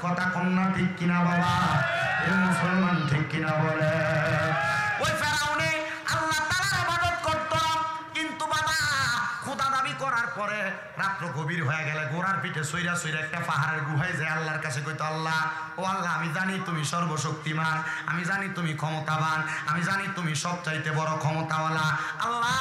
কথা কন্যা ঠিক কিনা বাবা? এ মুসলমান ঠিক কিনা বলে? ওই ফেরাউনে আল্লাহ তাআলার ইবাদত করত, কিন্তু বাবা খোদা দাবি করার পরে রাত্র গভীর হয়ে গেলে ঘোড়ার পিঠে সইরা সইরা একটা পাহাড়ের গুহায় যায় আল্লাহর কাছে কইতো, আল্লাহ ও আল্লাহ, আমি জানি তুমি সর্বশক্তিমান, আমি জানি তুমি ক্ষমতাবান, আমি জানি তুমি সবচাইতে বড় ক্ষমতাওয়ালা। আল্লাহ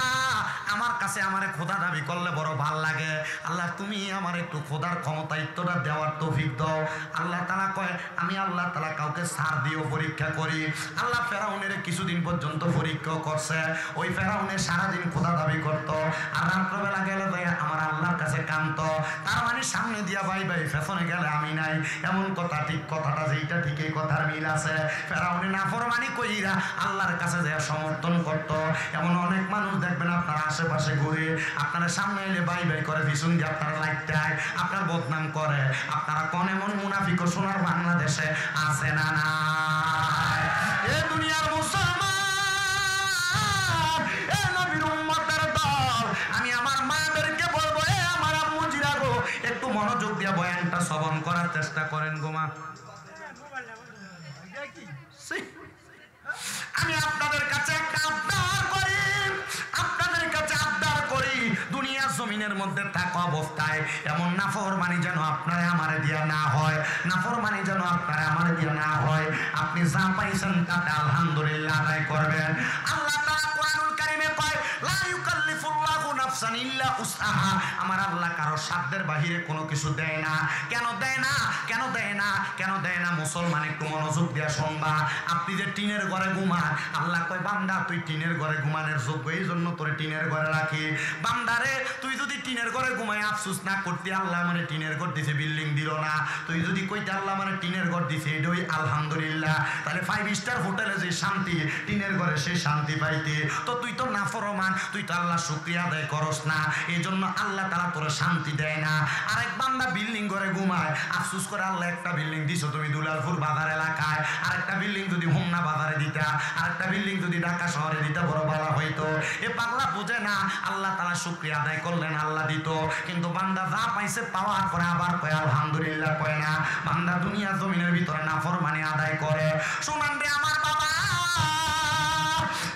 আমার কাছে আমারে খোদা দাবি করলে বড় ভাল লাগে। আল্লাহ তুমি আমার একটু খোদার ক্ষমতায়িত্বটা দেওয়ার তৌফিক দাও। আল্লাহ তাআলা কয়, আমি আল্লাহ তাআলা কাউকে ছাড় দিয়েও পরীক্ষা করি। আল্লাহ ফেরাউনের কিছুদিন পর্যন্ত পরীক্ষা করছে। ওই ফেরাউনের সারাদিন খোদা দাবি করত, আর রাত্রবেলা গেলে ভাই আমার আল্লাহর কাছে কান্ত। তার মানে সামনে দিয়া ভাই ভাই পেছনে গেলে আমি নাই, এমন কথা। ঠিক কথাটা যেইটা ঠিক এই কথার মিল আছে। ফেরাউনে নাফরমানি কইরা আল্লাহর কাছে যে সমর্থন করত। এমন অনেক মানুষ দেখবেন আপনার আশেপাশে ঘুরে, আপনারা সামনে এলে বাই বাই করে, পিছন দিয়ে আপনারা লাগতে হয়, আপনার বদনাম করে। আপনারা কোন এমন মুনাফিক সোনার বাংলাদেশে আছে না? না এ দুনিয়ার মুসলমান, এ নবীর উম্মতের দল, আমি আমার মাদেরকে বলবো, এ আমার আম্মুজিরা গো, একটু মনোযোগ দিয়ে বয়ানটা শ্রবণ করার চেষ্টা করেন গো মা। আমি আপনাদের কাছে একটা আবদার করি, আপনাদের কাছে আবদার করি, দুনিয়া জমিনের মধ্যে থাকা অবস্থায় এমন নাফরমানি যেন আপনারা আমারে দিয়া না হয়, নাফরমানি যেন আপনারা আমারে দিয়া না হয়। আপনি যা পাইছেন তাতে আলহামদুলিল্লাহ আদায় করবেন। আল্লাহ তাআলা কোরআনুল কারীমে কয়, লা ইউকাল্লিফুল্লাহু নাফসান ইল্লা উসআহা। আমার আল্লাহ কারো সাধ্যের বাহিরে কোনো কিছু দেয় না। কেন দেয় না? কেন দেয় না? কেন দেয় না? মুসলমান একটু মনোযোগ দিয়া শুনবা। আপনি যে টিনের ঘরে ঘুমান, আল্লাহ কয় বান্দা তুই টিনের ঘরে ঘুমানোর যোগ্য, এই জন্য তোরে টিনের ঘরে রাখি। বান্দারে তুই যদি টিনের ঘরে ঘুমাই আফসোস না করতে, আল্লাহ মানে টিনের ঘর দিছে, বিল্ডিং দিল না। তুই যদি কইতে আল্লাহ মানে টিনের ঘর দিছে, এটাই আলহামদুলিল্লাহ। তাহলে 5 স্টার হোটেলে যে শান্তি, টিনের ঘরে সেই শান্তি পাইতে। তো তুই তো নাফরমান, তুই তো আল্লাহ শুকরিয়া আদায় করস না, এই জন্য আল্লাহ তাআলা তোরে শান্তি দেয় না। আরেক বান্দা বিল্ডিং ঘরে ঘুমায়, আফসোস করে আল্লাহ একটা বিল্ডিং দিছো তুমি দুলালপুর বাজার এলাকায়, আরেকটা বিল্ডিং যদি হোমনা বাজারে দিতা, আরেকটা বিল্ডিং যদি ঢাকা শহরে দিতা, বড় ভালো হইতো। এ পাগলা বুঝে না, আল্লাহ তাআলা শুকরিয়া আদায় করলেন আল্লাহ দিত, কিন্তু বান্দা যা পাইছে পাওয়ার পরে আবার কয় আলহামদুলিল্লাহ কয় না। বান্দা দুনিয়া জমিনের ভিতরে নাফরমানি আদায় করে। শুনান রে আমার বাবা,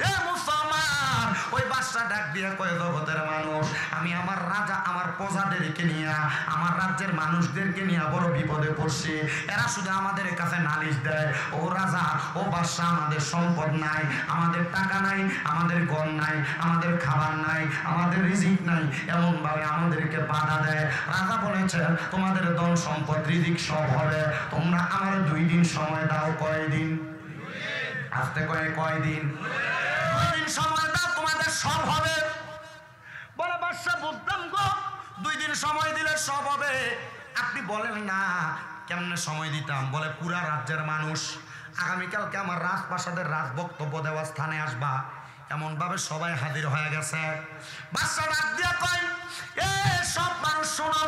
এ মুসলমান, ওই বাদশা ডাক দিয়ে কয়, জগতের মানুষ, আমি আমার রাজা আমার প্রজাদেরকে নিয়ে, আমার রাজ্যের মানুষদেরকে নিয়ে বড় বিপদে পড়ছি। এরা শুধু আমাদের কাছে নালিশ দেয়, ও রাজা ও বাদশা, আমাদের সম্পদ নাই, আমাদের টাকা নাই, আমাদের ঘর নাই, আমাদের খাবার নাই, আমাদের রিজিক নাই, এমন ভাবে আমাদেরকে বাধা দেয়। রাজা বলেছে তোমাদের ধন সম্পদ রিজিক সব হবে, তোমরা আমার 2 দিন সময় দাও। কয়দিন? আস্তে কয়দিন? 2 দিন সময় দাও, তোমাদের সব হবে। বলে বাদশা বুঝতাম গো, 2 দিন সময় দিলে সব হবে। আপনি বলেন না কেমনে সময় দিতাম? বলে পুরা রাজ্যের মানুষ আগামীকালকে আমার রাজপ্রাসাদের রাজ বক্তব্য দেওয়ার স্থানে আসবা, এমন ভাবে সবাই হাজির হয়ে গেছে। বাদশা ডাক দিয়া কয়, এ সব মানুষ শোনো,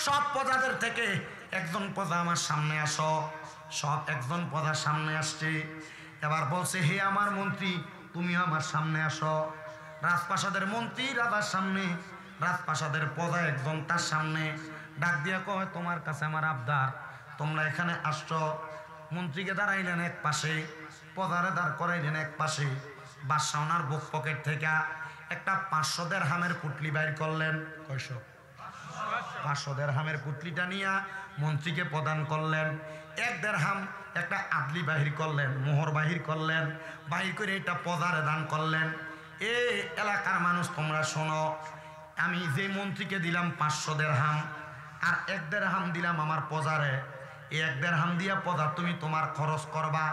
সব প্রজাদের থেকে একজন প্রজা আমার সামনে আসো। সব একজন প্রজার সামনে আসছে। এবার বলছে, হে আমার মন্ত্রী, তুমিও আমার সামনে আসো। রাজপ্রাসাদের মন্ত্রী রাজার সামনে, রাজপ্রাসাদের প্রজা একজন তার সামনে। ডাক দিয়া কয়, তোমার কাছে আমার আবদার, তোমরা এখানে আসছো। মন্ত্রীকে দাঁড়াইলেন এক পাশে, প্রজারে দাঁড় করাইলেন এক পাশে। বাদশা ওনার বুক পকেট থেকে একটা 500 দিরহামের পুটলি বাইর করলেন। কয়শো? 500 দিরহামের পুটলিটা নিয়ে মন্ত্রীকে প্রদান করলেন। 1 দিরহাম একটা আদলি বাহির করলেন, মোহর বাহির করলেন, বাহির করে এটা প্রজারে দান করলেন। এ এলাকার মানুষ তোমরা শোনো, আমি যে মন্ত্রীকে দিলাম 500 দিরহাম, আর 1 দিরহাম দিলাম আমার প্রজারে। এই 1 দিরহাম দিয়া প্রজা তুমি তোমার খরচ করবা,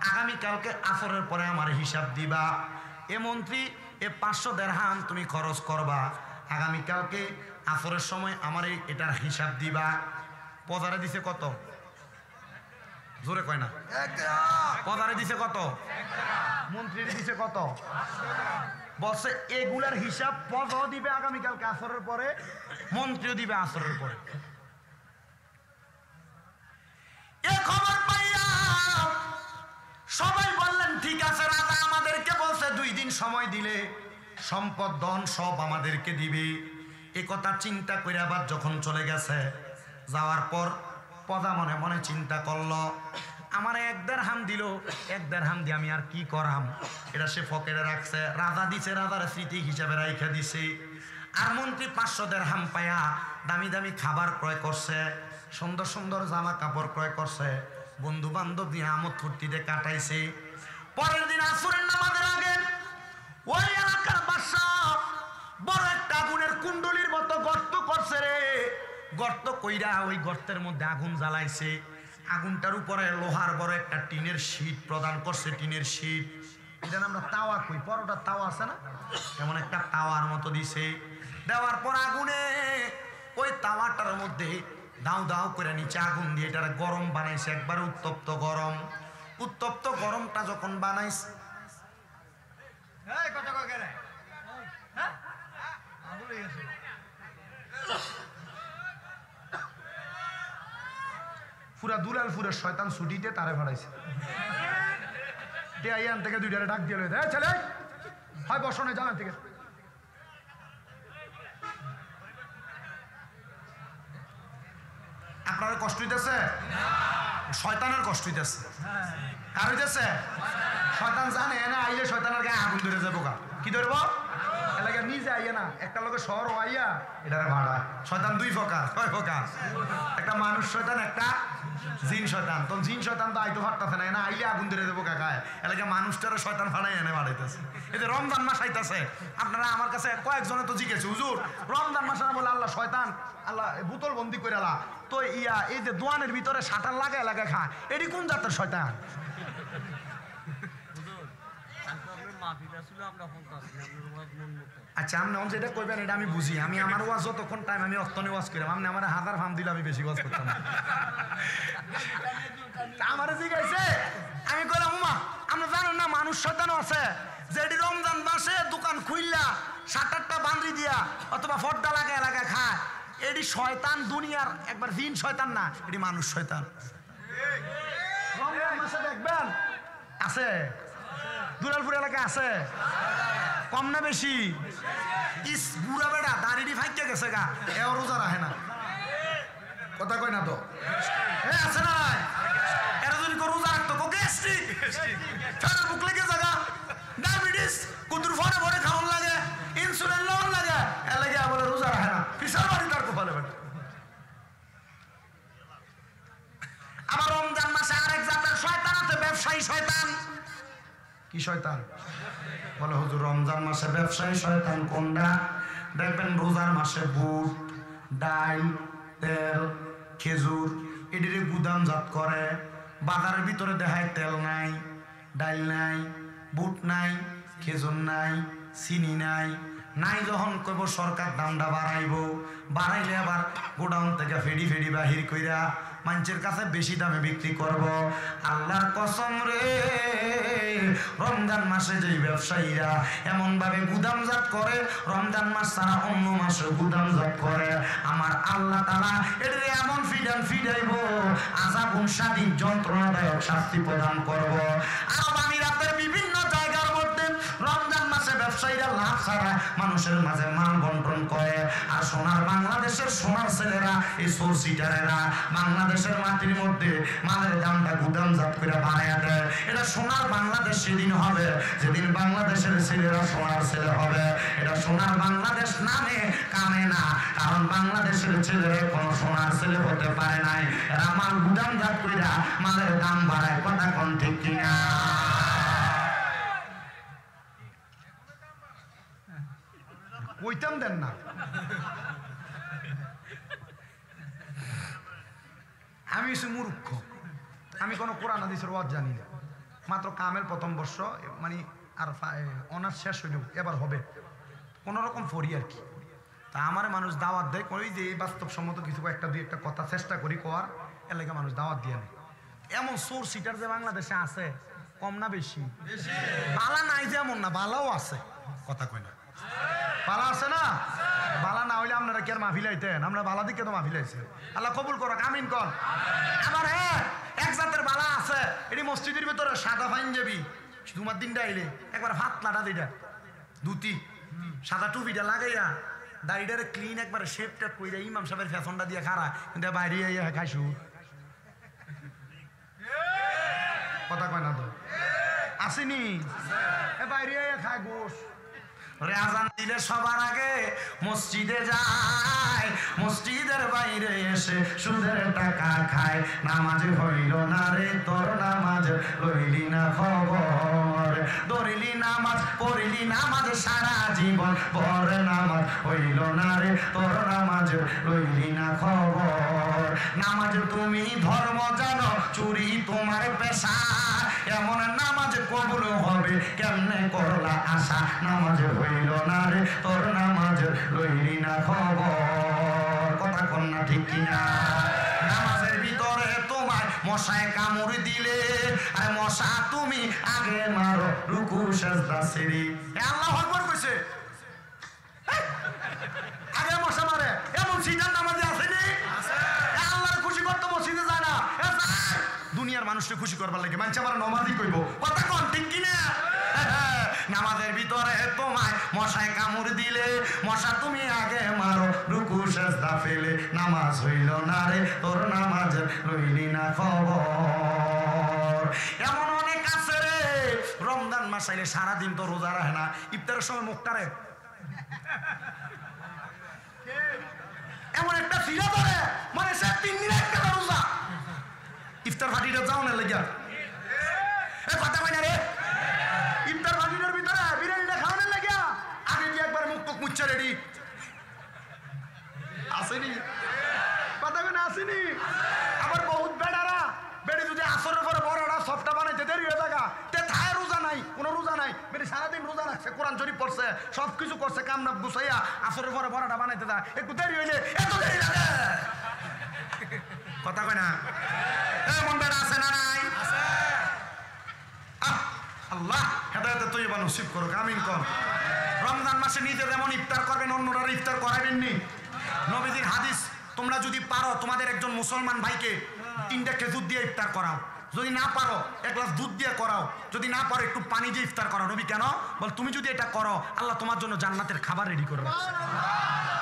আগামীকালকে আসরের পরে আমার হিসাব দিবা। এ মন্ত্রী, এ 500 দিরহাম তুমি খরচ করবা, আগামীকালকে আসরের সময় আমার এটার হিসাব দিবা। প্রজারে দিছে কত? জোরে কয় না। প্রজারে দিছে কত? মন্ত্রীর দিছে কত? বলছে এগুলার হিসাব প্রজাও দিবে আগামীকালকে আসরের পরে, মন্ত্রীও দিবে আসরের পরে। এ খবর পাইয়া সবাই বললেন, ঠিক আছে, রাজা আমাদেরকে বলছে 2 দিন সময় দিলে সম্পদ ধন সব আমাদেরকে দিবে। এ কথা চিন্তা করে আবার যখন চলে গেছে, যাওয়ার পর পদা মনে মনে চিন্তা করলো, আমার 1 দেড়হাম দিল, 1 দেড়হাম দিয়ে আমি আর কি করাম, এটা সে পকেটে রাখছে। রাজা দিছে, রাজার স্মৃতি হিসাবে রাইখা দিছে। আর মন্ত্রী 500 দেড়হাম পায়া দামি দামি খাবার ক্রয় করছে, সুন্দর সুন্দর জামা কাপড় ক্রয় করছে, বন্ধু বান্ধব নিয়ে আমোদ ফুর্তিতে কাটাইছে। পরের দিন আসরের নামাজের আগে ওই এলাকার বাদশা বড় একটা আগুনের কুণ্ডলির মতো গর্ত করছে রে। গর্ত কইরা ওই গর্তের মধ্যে আগুন জ্বালাইছে। আগুনটার উপরে লোহার বড় একটা টিনের শীট প্রদান করছে, টিনের শীট। এটা আমরা তাওয়া কই, পরোটার তাওয়া আছে না, এমন একটা তাওয়ার মতো দিছে। দেওয়ার পর আগুনে ওই তাওয়াটার মধ্যে দাও দাও করে নিচে আগুন দিয়ে এটা গরম বানাইছে, একবারে উত্তপ্ত গরম। উত্তপ্ত গরমটা যখন বানাইছে, পুরা দুলালপুরের শয়তান ছুটিতে তারে ভাড়াইছে। আইয়ান থেকে 2টারে ডাক দিয়ে লইতে, ছেলে হয় বসনে জানান থেকে। আপনার কষ্ট হইতেছে? শয়তানের কষ্ট হইতেছে। কার হইতেছে? শয়তান জানে না আইলে শয়তানের গায়ে আগুন ধরে যাবো। কি ধরবো? এলাকা নিজে আইয়া না, একটা লোকে শহর আইয়া এটার ভাড়া। শয়তান 2 প্রকার, 6 প্রকার। একটা মানুষ শয়তান, একটা জিন শয়তান। তো জিন শয়তান তো আইতে পারতেছে না, না আইলে আগুন ধরে দেবো কাকায়। এলাকা মানুষটারও শয়তান ভাড়াই এনে বাড়াইতেছে। এই যে রমজান মাস আইতেছে, আপনারা আমার কাছে কয়েকজনে তো জিজ্ঞেস, হুজুর রমজান মাসে না বলে আল্লাহ শয়তান আল্লাহ বোতল বন্দি করে আলা, তো ইয়া এই যে দোয়ানের ভিতরে শাটার লাগা এলাকা খা, এটি কোন জাতের শয়তান? আচ্ছা আপনি যেটা কইবেন এটা আমি বুঝি। আমি আমার ওয়াজ যতক্ষণ টাইম আমি অর্থনে ওয়াজ করিলাম, আপনি আমার 1000 ফার্ম দিলে আমি বেশি ওয়াজ করতাম। আমারে জিজ্ঞাসে, আমি কইলাম উমা আপনি জানেন না মানুষ শয়তানও আছে, যেটি রমজান মাসে দোকান খুললা শাটারটা বান্ধি দিয়া অথবা ফর্দা লাগা এলাকা খায়, এটি শয়তান দুনিয়ার একবার জিন শয়তান না, এটি মানুষ শয়তান। রমজান মাসে দেখবেন আছে, দুলালপুর এলাকায় আছে, কম না বেশি? ইস বুড়া বেড়া দাঁড়িয়ে ফাইকে গেছে গা, এও রোজা রাখে না, কথা কয় না তো আছে না? এরা যদি রোজা রাখতো গ্যাস্ট্রিক ফেরার বুক লেগে জায়গা, ডায়াবেটিস কুতুর ফরে ভরে খাওয়ান লাগে, ইনসুলিন লোন লাগে, এলাকে বলে রোজা রাখে না, বিশাল বাড়ি তার কোপালে বেটা। আবার রমজান মাসে আরেক জাতের শয়তান আছে, ব্যবসায়ী শয়তান। কি শয়তান? বলে হুজুর রমজান মাসে ব্যবসায়ী শয়তান কোনটা? দেখবেন রোজার মাসে বুট, ডাল, তেল, খেজুর এটির গুদামজাত করে। বাজারের ভিতরে দেখায় তেল নাই, ডাল নাই, বুট নাই, খেজুর নাই, চিনি নাই। নাই যখন কইব সরকার দামটা বাড়াইব, বাড়াইলে আবার গোডাউন থেকে ফেডি ফেডি বাহির কইরা মানুষের কাছে বেশি দামে বিক্রি করব। আল্লাহর কসম রে, রমজান মাসে যেই ব্যবসায়ীরা এমন ভাবে গুদামজাত করে, রমজান মাস ছাড়া অন্য মাসে গুদামজাত করে, আমার আল্লাহ তাআলা এদের এমন ফিডাইব, আযাবুন শাদীদ যন্ত্রণাদায়ক শাস্তি প্রদান করব। আরব আমিরাতের বিভিন্ন জায়গার মধ্যে রমজান মাসে ব্যবসায়ীরা লাভ ছাড়া মানুষের মাঝে মাল বন্টন করে। আর সোনার বাংলাদেশের সোনার ছেলেরা, এই সোর সিটারেরা বাংলাদেশের মাটির মধ্যে মালের দামটা গুদামজাত করে বাড়াইয়া দেয়। এটা সোনার বাংলাদেশ সেদিন হবে যেদিন বাংলাদেশের ছেলেরা সোনার ছেলে হবে। এটা সোনার বাংলাদেশ নামে কামে না, কারণ বাংলাদেশের ছেলেরা কোনো সোনার ছেলে হতে পারে নাই। এরা মাল গুদামজাত করে মালের দাম বাড়ায়, কথা কোন ঠিক কিনা? কইতাম দেন না। আমি হচ্ছে মূর্খ, আমি কোনো কোরআন হাদিসের ওয়াজ জানি না। মাত্র কামেল প্রথম বর্ষ, মানে আর অনার্স শেষ হইল, এবার হবে কোনো রকম পড়ি আর কি। তা আমার মানুষ দাওয়াত দেয়, ওই যে এই বাস্তবসম্মত কিছু একটা দুই একটা কথা চেষ্টা করি কোয়ার, এলাকা মানুষ দাওয়াত দিয়ে নেয়। এমন সোর সিটার যে বাংলাদেশে আছে, কম না বেশি? বালা নাই যেমন না, বালাও আছে, কথা কয় না। বালা আছে না? বালা না হইলে আপনারা কি আর মাহফিলাইতেন? আমরা বালা দিকে তো মাহফিলাইছেন। আল্লাহ কবুল করো, আমিন কর। আবার হ্যাঁ, এক জাতের বালা আছে, এটি মসজিদের ভিতরে সাদা পাঞ্জাবি, তোমার দিনটা আইলে একবার হাত লাটা দিটা ধুতি, সাদা টুপিটা লাগাইয়া, দাড়িটারে ক্লিন একবার শেপটা কইরা ইমাম সাহেবের ফ্যাশনটা দিয়ে খারা, কিন্তু বাইরে খাইছু কথা কয় না তো আসেনি এ বাইরে খায় গোশ আজান দিলে সবার আগে মসজিদে যায়, মসজিদের বাইরে এসে সুদের টাকা খায়। নামাজ হইল না রে তোর, নামাজ লইলি না খবর, ধরিলি নামাজ পড়িলি নামাজ সারা জীবন পর, নামাজ হইল না রে তোর, নামাজ লইলি না খবর। নামাজ তুমি ধর্ম জানো, চুরি তোমার পেশা, এমন নামাজ কবুল হবে কেমনে করলা আশা। নামাজ হইল না রে তোর, নামাজ লইলি না খবর। কথা কন্যা ঠিক কিনা? নামাজের ভিতরে তোমার মশায় কামড় দিলে, আর মশা তুমি আগে মারো রুকু সেজদা ছেড়ে। আল্লাহু আকবার কইছে, আগে মশা মারে, এমন সিটার নামাজে আসেনি? আল্লাহর খুশি করতে মসজিদে যায় না, দুনিয়ার মানুষকে খুশি করবার লাগে মানুষ আমার নমাজই কইব। কথা কন ঠিক কিনা? নামাজের ভিতরে তোমায় মশায় কামড় দিলে, মশা তুমি আগে মারো রুকু সেজদা ফেলে। নামাজ হইল না রে তোর, নামাজ লইলি না খবর। এমন অনেক আছে রে, রমজান মাস আইলে সারাদিন তো রোজা রাখে না, ইফতারের সময় মুখটারে এমন একটা ফিরা ধরে, মানে সে 3 দিন একটা রোজা। ইফতার ফাটিটা যাও না লেগে কথা কই না রে, ইফতার ফাটিটার ভিতরে বিরিয়ানিটা খাওয়ানোর লাগে আগে দিয়ে একবার মুখ টুক মুচ্ছা রেডি আসেনি? কথা কই না আসেনি? আবার বহুত বেড়ারা বেড়ি যদি আসরের পরে বড়রা সবটা বানাইতে দেরি হয়ে থাকা, তে থায় রোজা নাই, কোনো রোজা নাই, বেড়ি সারাদিন রোজা রাখছে, কোরআন শরীফ পড়ছে, সব কিছু করছে, কামনাপ গুছাইয়া আসরের পরে বড়াটা বানাইতে যায়, একটু দেরি হইলে এত দেরি লাগে। কথা কয় না? এমন বেড়া আছে না নাই? আল্লাহ হেদায়েতে তৈবা নসিব করুক, আমিন কর। রমজান মাসে নিজে যেমন ইফতার করবেন, অন্যরা ইফতার করাবেন নি। নবীজির হাদিস, তোমরা যদি পারো তোমাদের একজন মুসলমান ভাইকে 3টা খেজুর দিয়ে ইফতার করাও, যদি না পারো 1 গ্লাস দুধ দিয়ে করাও, যদি না পারো একটু পানি দিয়ে ইফতার করাও। নবী কেন বল? তুমি যদি এটা করো আল্লাহ তোমার জন্য জান্নাতের খাবার রেডি করে রাখছে।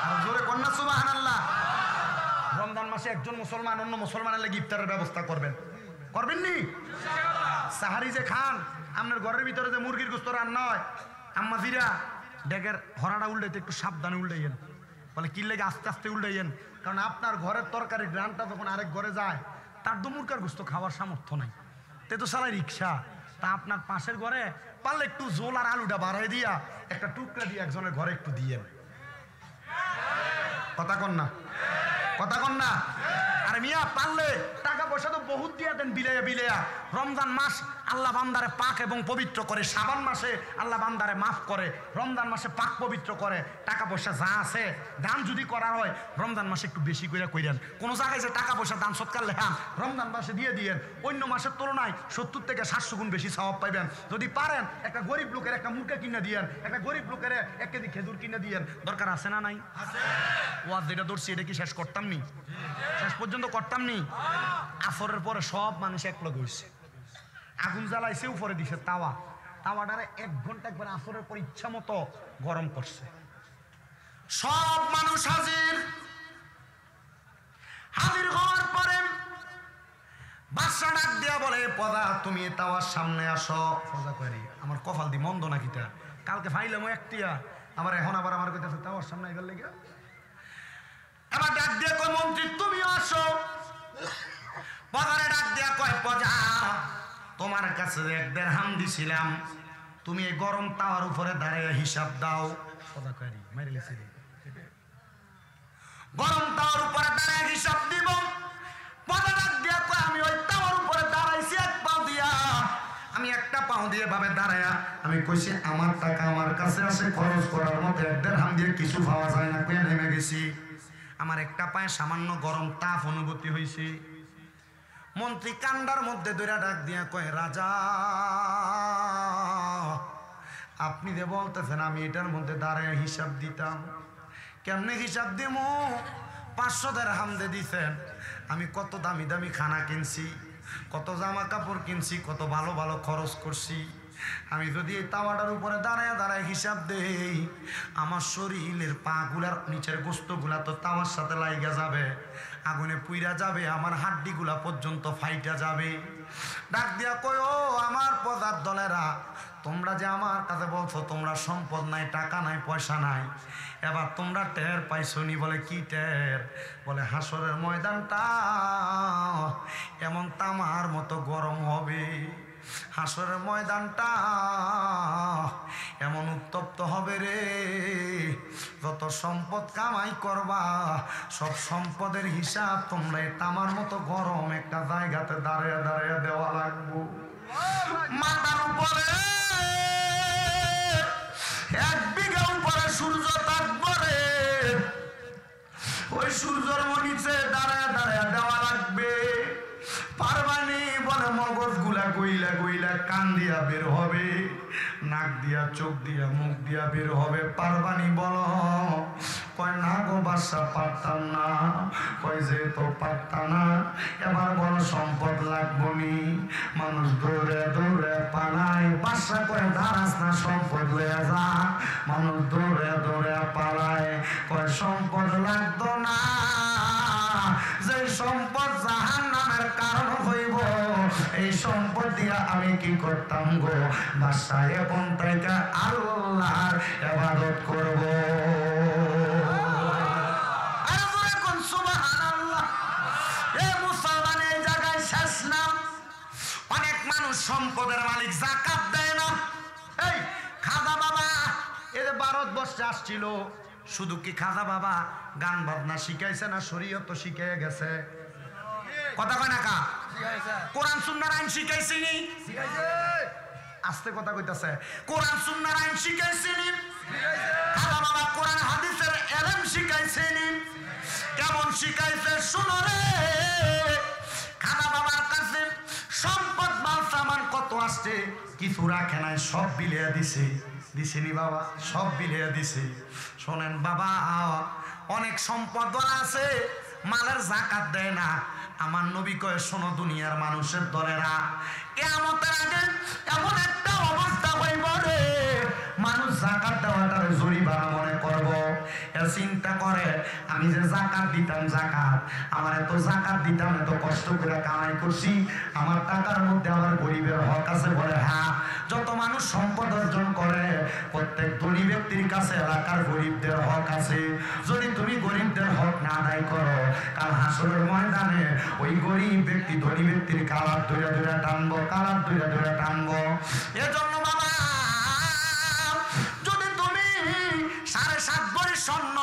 আর জোরে কন্যা সুবহানাল্লাহ। রমজান মাসে একজন মুসলমান অন্য মুসলমানের লাগি ইফতারের ব্যবস্থা করবেন, করবেন নি? সাহারি যে খান, আপনার ঘরের ভিতরে যে মুরগির গোস্ত রান্না হয়, আম্মা জিরা ডেকের হরাটা উল্টাইতে একটু সাবধানে উল্টাইয়েন, বলে কি লেগে আস্তে আস্তে উল্টাইয়েন, কারণ আপনার ঘরের তরকারি গ্রানটা যখন আরেক ঘরে যায়, তার তো মুরগার গোস্ত খাওয়ার সামর্থ্য নাই, তে তো সারা রিক্সা। তা আপনার পাশের ঘরে পারলে একটু জোল আর আলুটা বাড়াই দিয়া একটা টুকরা দিয়ে একজনের ঘরে একটু দিয়েন। কথা কন না? কথা কন না? আরে মিয়া পারলে টাকা পয়সা তো বহুত দিয়া দেন বিলাইয়া বিলাইয়া। রমজান মাস আল্লাহ বান্দারে পাক এবং পবিত্র করে, শাবান মাসে আল্লাহ বান্দারে মাফ করে, রমজান মাসে পাক পবিত্র করে। টাকা পয়সা যা আছে দান যদি করা হয় রমজান মাসে একটু বেশি করে কইরেন। কোনো জায়গায় যে টাকা পয়সা দান সৎকার লেখান রমজান মাসে দিয়ে দিয়েন, অন্য মাসের তুলনায় 70 থেকে 700 গুণ বেশি সওয়াব পাইবেন। যদি পারেন একটা গরিব লোকের একটা মুরগি কিনে দিয়েন, একটা গরিব লোকের 1 কেজি খেজুর কিনে দিয়েন। দরকার আছে না নাই? ওয়াজ যেটা ধরছি এটা কি শেষ করতাম নি? শেষ পর্যন্ত করতাম নি? আসরের পরে সব মানুষ এক লগে হইছে, আগুন জ্বালাইছে, উপরে দিছে তাওয়া, তাওয়াটারে 1 ঘন্টা একবার আসরের পর ইচ্ছা মতো গরম করছে। সব মানুষ হাজির। হাজির হওয়ার পরে বাদশা ডাক দিয়া বলে, পদা তুমি তাওয়ার সামনে আসো। পদা করি আমার কপাল দি মন্দ নাকি তা, কালকে ফাইলাম একটিয়া, আবার এখন আবার আমার কইতাছে তাওয়ার সামনে এগেল লেগে। এবার ডাক দিয়া কয়, মন্ত্রী তুমিও আসো। পদারে ডাক দিয়া কয়, পজা তোমার কাছে 1 দিরহাম দিছিলাম, তুমি এই গরম তাওয়ার উপরে দাঁড়াইয়া হিসাব দাও। পদা করি মারি লেছি, গরম তাওয়ার উপরে দাঁড়াইয়া হিসাব দিব। পদা ডাক দিয়া কয়, আমি ওই তাওয়ার উপরে দাঁড়াইছি 1 পাও দিয়া, আমি একটা পাও দিয়ে ভাবে দাঁড়াইয়া আমি কইছি আমার টাকা আমার কাছে আছে, খরচ করার মতো 1 দিরহাম দিয়ে কিছু পাওয়া যায় না, কইয়া নেমে গেছি। আমার একটা পায়ে সামান্য গরম তাপ অনুভূতি হয়েছে। মন্ত্রী কান্ডার মধ্যে দইরা ডাক দিয়া কয়, রাজা আপনি যে বলতেছেন আমি এটার মধ্যে দাঁড়ায় হিসাব দিতাম, কেমনে হিসাব দিব? 500 দিরহাম দিয়ে দিছেন, আমি কত দামি দামি খানা কিনছি, কত জামা কাপড় কিনছি, কত ভালো ভালো খরচ করছি, আমি যদি এই তাওয়াটার উপরে দাঁড়ায় দাঁড়ায় হিসাব দেই, আমার শরীরের পা গুলার নিচের গোস্তগুলা তো তাওয়ার সাথে লাইগা যাবে, আগুনে পুইরা যাবে, আমার হাড্ডিগুলা পর্যন্ত ফাইটা যাবে। ডাক দিয়া কয়, ও আমার পদার দলেরা, তোমরা যে আমার কাছে বলছো তোমরা সম্পদ নাই, টাকা নাই, পয়সা নাই, এবার তোমরা টের পাইছো নি? বলে কি টের? বলে হাসরের ময়দানটা এমন তামার মতো গরম হবে, হাসরের ময়দানটা এমন উত্তপ্ত হবে রে, যত সম্পদ কামাই করবা সব সম্পদের হিসাব তোমরা এই তামার মতো গরম একটা জায়গাতে দাঁড়িয়ে দাঁড়িয়ে দেওয়া লাগবো। মাথার উপরে 1 বিঘা উপরে সূর্য থাকবে রে, ওই সূর্যের নিচে দাঁড়ায় দাঁড়ায় দেওয়া লাগবে। পারবানি? বলে মগজ গুলা গইলা গইলা কান দিয়া বের হবে, নাক দিয়া, চোখ দিয়া, মুখ দিয়া বের হবে। পারবানি? বলো। কয় না গো বাদশা, পারতাম না। কয় যে তো পারতা না, এবার বলো সম্পদ লাগবো নি? মানুষ দৌড়ে দৌড়ে পালায়, বাদশা কয় দাঁড়াস না, সম্পদ লয়ে যা। মানুষ দৌড়ে দৌড়ে পালায়, কয় সম্পদ লাগতো না, যে সম্পদ জাহান্নামের কারণ হইব, এই সম্পদ দিয়া আমি কি করতাম গো বাদশা? এখন থেকে আল্লাহর ইবাদত করব। অনেক মানুষ সম্পদের মালিক, যাকাত দেয় না। এই খাজা বাবা এদের ভারতবর্ষে আসছিল, শুধু কি খাজা বাবা গান বাজনা শিখাইছে না শরীয়ত তো শিখাইয়া গেছে? কথা কয় না কা? কোরআন সুন্নাহর আইন শিখাইছিনি? আস্তে কথা কইতাছে। কোরআন সুন্নাহর আইন শিখাইছিনি? খাজা বাবা কোরআন হাদিসের ইলম শিখাইছিনি? কেমন শিখাইছে শুনো রে। খাজা বাবার কাছে সম্পদ মাল সামান কত আসছে, কিছু রাখে নাই, সব বিলিয়ে দিছে। দিছেনি বাবা? সব বিলিয়ে দিছে। শোনেন বাবা, অনেক সম্পদ আছে, মালের যাকাত দেয় না। আমার নবী কয়, শোনো দুনিয়ার মানুষের দলেরা, কিয়ামতের আগে এমন একটা অবস্থা হইব রে, মানুষ যাকাত দেওয়াটার জরিমানা মনে করব। এর চিন্তা করে, আমি যে যাকাত দিতাম, যাকাত আমার এত যাকাত দিতাম, এত কষ্ট করে কামাই করছি, আমার টাকার মধ্যে আমার গরিবের হক আছে? বলে হ্যাঁ। যত মানুষ সম্পদ অর্জন করে প্রত্যেক ধনী ব্যক্তির কাছে এলাকার গরিবদের হক আছে। যদি তুমি গরিবদের হক না আদায় করো, কাল হাসরের ময়দানে ওই গরিব ব্যক্তি ধনী ব্যক্তির কালার ধরে ধরে টানবো, কালার ধরে ধরে টানবো। এজন্য বাবা, যদি তুমি 7.5 ভরি স্বর্ণ,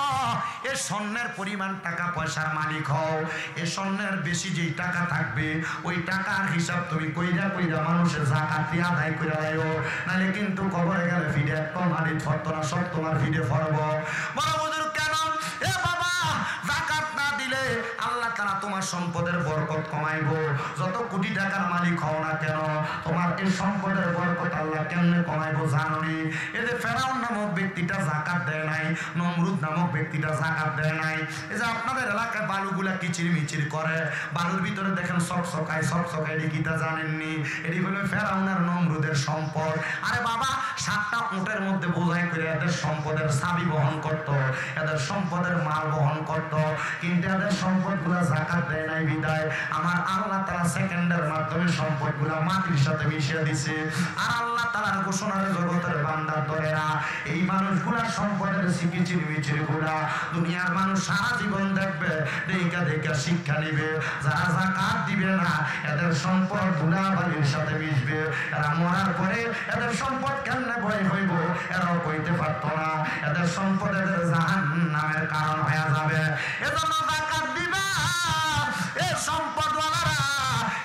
এই স্বর্ণের পরিমাণ টাকা পয়সার মালিক হও, এই স্বর্ণের বেশি যেই টাকা থাকবে ওই টাকার হিসাব তুমি কইরা কইরা মানুষের যাকাত দিয়ে আদায় করে দাও, নাহলে কিন্তু কবরে গেলে ফিরে একটা মাটি ধরতো না, সব তোমার ফিরে ফরব। বড় বুজুর্গ কেন? এ বাবা, যাকাত না দিলে আল্লাহ তাআলা তোমার সম্পদের বরকত কমাইবো। যত কোটি টাকার মালিক হও না কেন, তোমার এই সম্পদের বরকত আল্লাহ কেমনে কমাইবো জানোনি? এই যে ফেরাউন নামক ব্যক্তিটা যাকাত দেয় নাই, নমরুদ নামক ব্যক্তিটা যাকাত দেয় নাই। এই যে আপনাদের এলাকায় বালুগুলা কিচির মিচির করে, বালুর ভিতরে দেখেন চকচকায়, চকচকায়, এটি কিটা জানেননি? এটি হলো ফেরাউন আর নমরুদের সম্পদ। আরে বাবা, 7টা উটের মধ্যে বোঝাই করে এদের সম্পদের চাবি বহন করত, এদের সম্পদের মাল বহন করত, কিন্তু এদের সম্পদগুলা যাকাত দেয় নাই বিদায় আমার আল্লাহ তাআলা সেকেন্ডের মাধ্যমে সম্পদগুলা মাটির সাথে মিশিয়ে দিছে। আর আল্লাহ তাআলার ঘোষণার জগতের বান্দার দলেরা, এই মানুষগুলা সম্পদের সিকিচির মিচির গুলা দুনিয়ার মানুষ সারা জীবন দেখবে, দেখা দেখা শিক্ষা নিবে। যারা যাকাত দিবে না, এদের সম্পদ ধুলাবালির সাথে মিশবে। এরা মরার পরে এদের সম্পদ কেমনে বই হইব এরাও কইতে পারত না। এদের সম্পদ এদের জাহান্নামের কারণ হয়ে যাবে। এজন্য যাকাত দিবা। এ সম্পদওয়ালারা,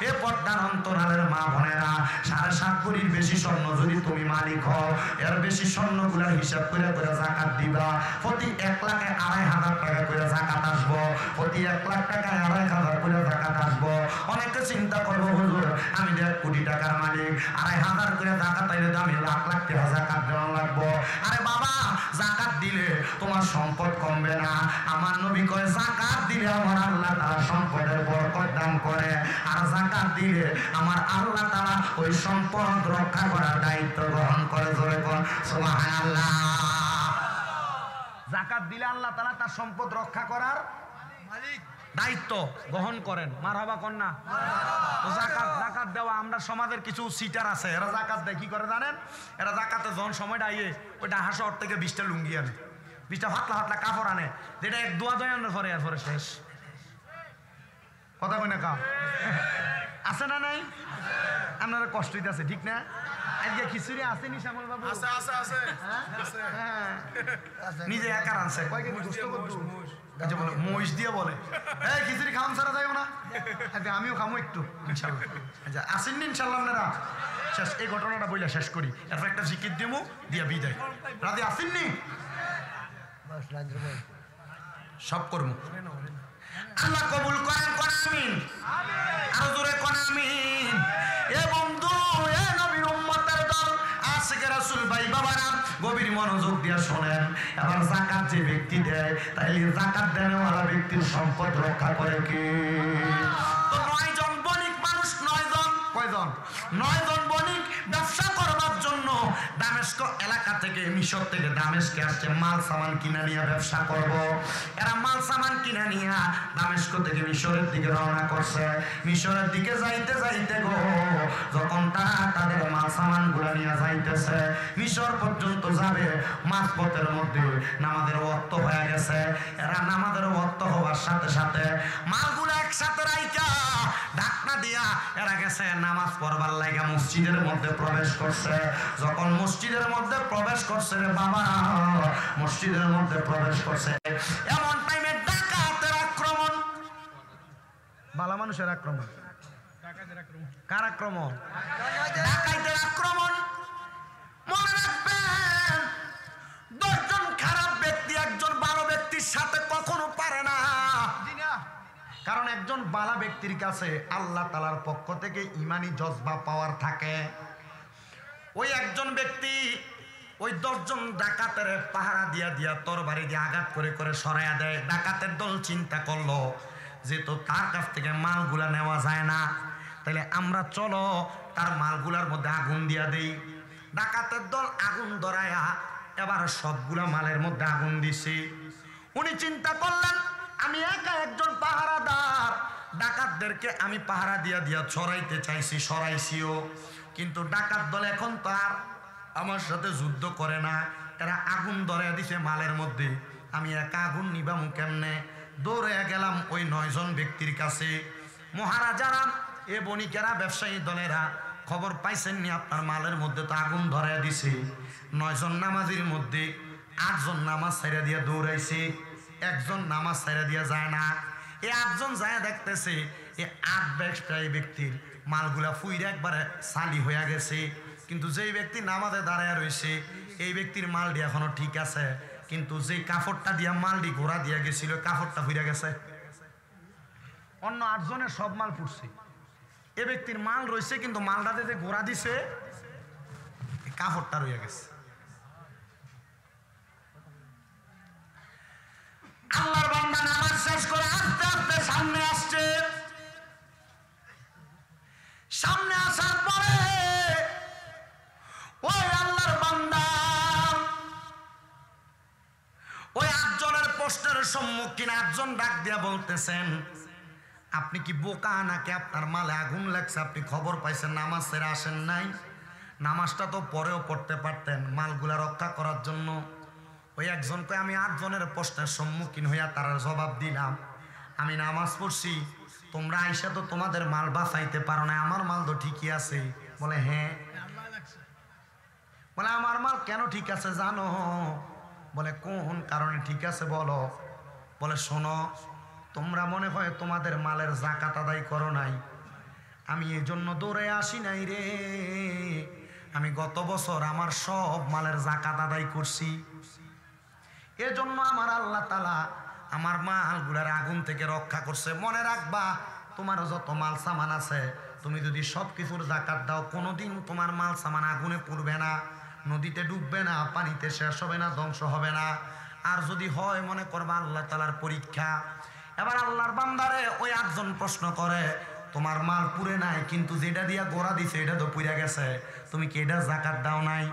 এ পর্দার অন্তরালের মা বোনেরা, 7.5 ভরির বেশি স্বর্ণ যদি তুমি মালিক হও, এর বেশি স্বর্ণগুলার হিসাব করে করে যাকাত দিবা। প্রতি 1 লাখে 2,500 টাকা করে যাকাত আসবো, প্রতি 1 লাখ টাকায় 2,500 করে যাকাত আসবো। অনেকে চিন্তা করবো, হুজুর আমি 1 কোটি টাকার মালিক, 2,500 করে যাকাত আইলে তো আমি লাখ লাখ টাকা যাকাত দেওয়া লাগবো। আরে বাবা, যাকাত দিলে তোমার সম্পদ কমবে না। আমার নবী কয়, যাকাত দিলে আমার আল্লাহ তাআলা সম্পদের বরকত দান করে, আর যাকাত দিলে আমার আল্লাহ তাআলা ওই সম্পদ সম্পদ রক্ষা করার দায়িত্ব গ্রহণ করে। জোরে কোন সুবহানাল্লাহ। যাকাত দিলে আল্লাহ তাআলা তার সম্পদ রক্ষা করার মালিক দায়িত্ব গ্রহণ করেন। মারহাবা কোন না? যাকাত দেওয়া, আমরা সমাজের কিছু সিটার আছে, এরা যাকাত দেয় কি করে জানেন? এরা যাকাতে যখন সময়টা আইয়ে ওই ঢাকা শহর থেকে 20টা লুঙ্গি আনে, 20টা ফাতলা ফাতলা কাপড় আনে, যেটা এক দোয়া দয় আনার পরে এরপরে শেষ। কথা কই না কা আছে না নাই? আপনারা কষ্ট হইতেছে ঠিক না? আজকে খিচুড়ি আছে নি শ্যামল বাবু? আছে আছে আছে। হ্যাঁ নিজে একা রানছে, কয় কেজি গোশত কত? আচ্ছা বলে মহিষ দিয়ে বলে এই খিচুড়ি খাওয়ান ছাড়া যাইও না। আচ্ছা আমিও খামো একটু ইনশাআল্লাহ। আচ্ছা আসেন নি ইনশাআল্লাহ আপনারা? শেষ এই ঘটনাটা বইলা শেষ করি, এরপর একটা জিকির দিমু দিয়া বিদায়। রাতে আসেন নি? সব করবো। আল্লাহ কবুল করেন, কোন আমিন। আরো জোরে কোন আমিন। এ বন্ধু, এ নবীর উম্মতের দল, আশিকে রাসূল ভাই বাবারা গভীর মনোযোগ দিয়ে শোনেন। এবার যাকাত যে ব্যক্তি দেয়, তাইলে যাকাত দেওয়ালা ব্যক্তির সম্পদ রক্ষা করে কে? তো 9 জন বণিক মানুষ, 9 জন, কয়জন? 9 জন বণিক ব্যবসা করবার জন্য দামেস্ক এলাকা থেকে, মিশর থেকে দামেস্কে আসছে মাল সামান কিনা নিয়ে ব্যবসা করব। এরা মাল সামান কিনা নিয়ে দামেস্ক থেকে মিশরের দিকে রওনা করছে। মিশরের দিকে যাইতে যাইতে গো, যখন তারা তাদের মাল সামান গুলা নিয়ে যাইতেছে, মিশর পর্যন্ত যাবে, মাঝপথের মধ্যে নামাজের ওয়াক্ত হয়ে গেছে। এরা নামাজের ওয়াক্ত হওয়ার সাথে সাথে মালগুলা একসাথে রাইখা ঢাকনা দিয়া এরা গেছে নামাজ পড়বার লাগা মসজিদের মধ্যে প্রবেশ করছে। যখন মসজিদের মধ্যে প্রবেশ করছে রে বাবা, মসজিদের মধ্যে প্রবেশ করছে, এমন টাইমে ডাকাতের আক্রমণ, বালা মানুষের আক্রমণ, কার আক্রমণ? ডাকাতের আক্রমণ। মনে রাখবেন, 10 জন খারাপ ব্যক্তি একজন ভালো ব্যক্তির সাথে কখনো পারে না। কারণ একজন ভালো ব্যক্তির কাছে আল্লাহ তাআলার পক্ষ থেকে ঈমানি জজবা পাওয়ার থাকে। ওই একজন ব্যক্তি ওই 10 জন ডাকাতের পাহারা দিয়া দিয়া তরবারি দিয়ে আঘাত করে করে সরাইয়া দেয়। ডাকাতের দল চিন্তা করলো যেহেতু তার কাছ থেকে মালগুলা নেওয়া যায় না, তাহলে আমরা চলো তার মালগুলার মধ্যে আগুন দিয়া দেই। ডাকাতের দল আগুন ধরায়া এবার সবগুলা মালের মধ্যে আগুন দিছে। উনি চিন্তা করলেন, আমি একা একজন পাহারাদার, ডাকাতদেরকে আমি পাহারা দিয়া দিয়া ছড়াইতে চাইছি, সরাইছিও, কিন্তু ডাকাত দল এখন তো আর আমার সাথে যুদ্ধ করে না, এরা আগুন ধরাইয়া দিছে মালের মধ্যে, আমি একা আগুন নিবামু কেমনে? দৌড়ে গেলাম ওই 9 জন ব্যক্তির কাছে। মহারাজারা, এ বণিকেরা, ব্যবসায়ী দলেরা, খবর পাইছেননি আপনার মালের মধ্যে তো আগুন ধরাইয়া দিছে। 9 জন নামাজির মধ্যে 8 জন নামাজ ছাইড়া দিয়া দৌড়াইছে, একজন নামাজ ছাইড়া দিয়া যায় না। এই 8 জন যায় দেখতেছে এই 8 ব্যক্তির মালগুলা ফুইরা একবারে সালি হইয়া গেছে, কিন্তু যেই ব্যক্তি নামাজে দাঁড়ায় রয়েছে এই ব্যক্তির মালটি এখনো ঠিক আছে, কিন্তু যে কাপড়টা দিয়া মালটি ঘোরা দিয়া গেছিল কাপড়টা ফুইরা গেছে। অন্য 8 জনের সব মাল ফুটছে, এ ব্যক্তির মাল রয়েছে কিন্তু মালটাতে যে ঘোরা দিছে কাপড়টা রয়ে গেছে। আল্লাহর বান্দা নামাজ শেষ করে আস্তে আস্তে সামনে আসছে। সামনে আসার পরে ওই আল্লাহর বান্দা ওই 8 জনের প্রশ্নের সম্মুখীন 8 জন ডাক দিয়া বলতেছেন, আপনি কি বোকা নাকি আপনার মালে আগুন লাগছে? আপনি খবর পাইছেন, নামাজ ছেড়ে আসেন নাই? নামাজটা তো পরেও পড়তে পারতেন মালগুলা রক্ষা করার জন্য। ওই একজন কয়, আমি 8 জনের প্রশ্নের সম্মুখীন হইয়া তার জবাব দিলাম, আমি নামাজ পড়ছি, তোমরা আইসা তো তোমাদের মাল বাঁচাইতে পারো না, আমার মাল তো ঠিকই আছে। বলে হ্যাঁ। বলে আমার মাল কেন ঠিক আছে জানো? বলে কোন কারণে ঠিক আছে বলো? বলে শোনো, তোমরা মনে হয় তোমাদের মালের যাকাত আদায় করো নাই, আমি এই জন্য দৌড়ে আসি নাই রে, আমি গত বছর আমার সব মালের যাকাত আদায় করছি, এজন্য আমার আল্লাহ তাআলা আমার মালগুলার আগুন থেকে রক্ষা করছে। মনে রাখবা, তোমার যত মাল সামান আছে তুমি যদি সব কিছুর যাকাত দাও, কোনোদিন তোমার মাল সামান আগুনে পুড়বে না, নদীতে ডুববে না, পানিতে শেষ হবে না, ধ্বংস হবে না। আর যদি হয় মনে করবা আল্লাহ তাআলার পরীক্ষা। এবার আল্লাহর বান্দারে ওই 8 জন প্রশ্ন করে, তোমার মাল পুরে নাই, কিন্তু যেটা দিয়া গোড়া দিছে এটা তো পুড়ে গেছে, তুমি কি এটা জাকাত দাও নাই?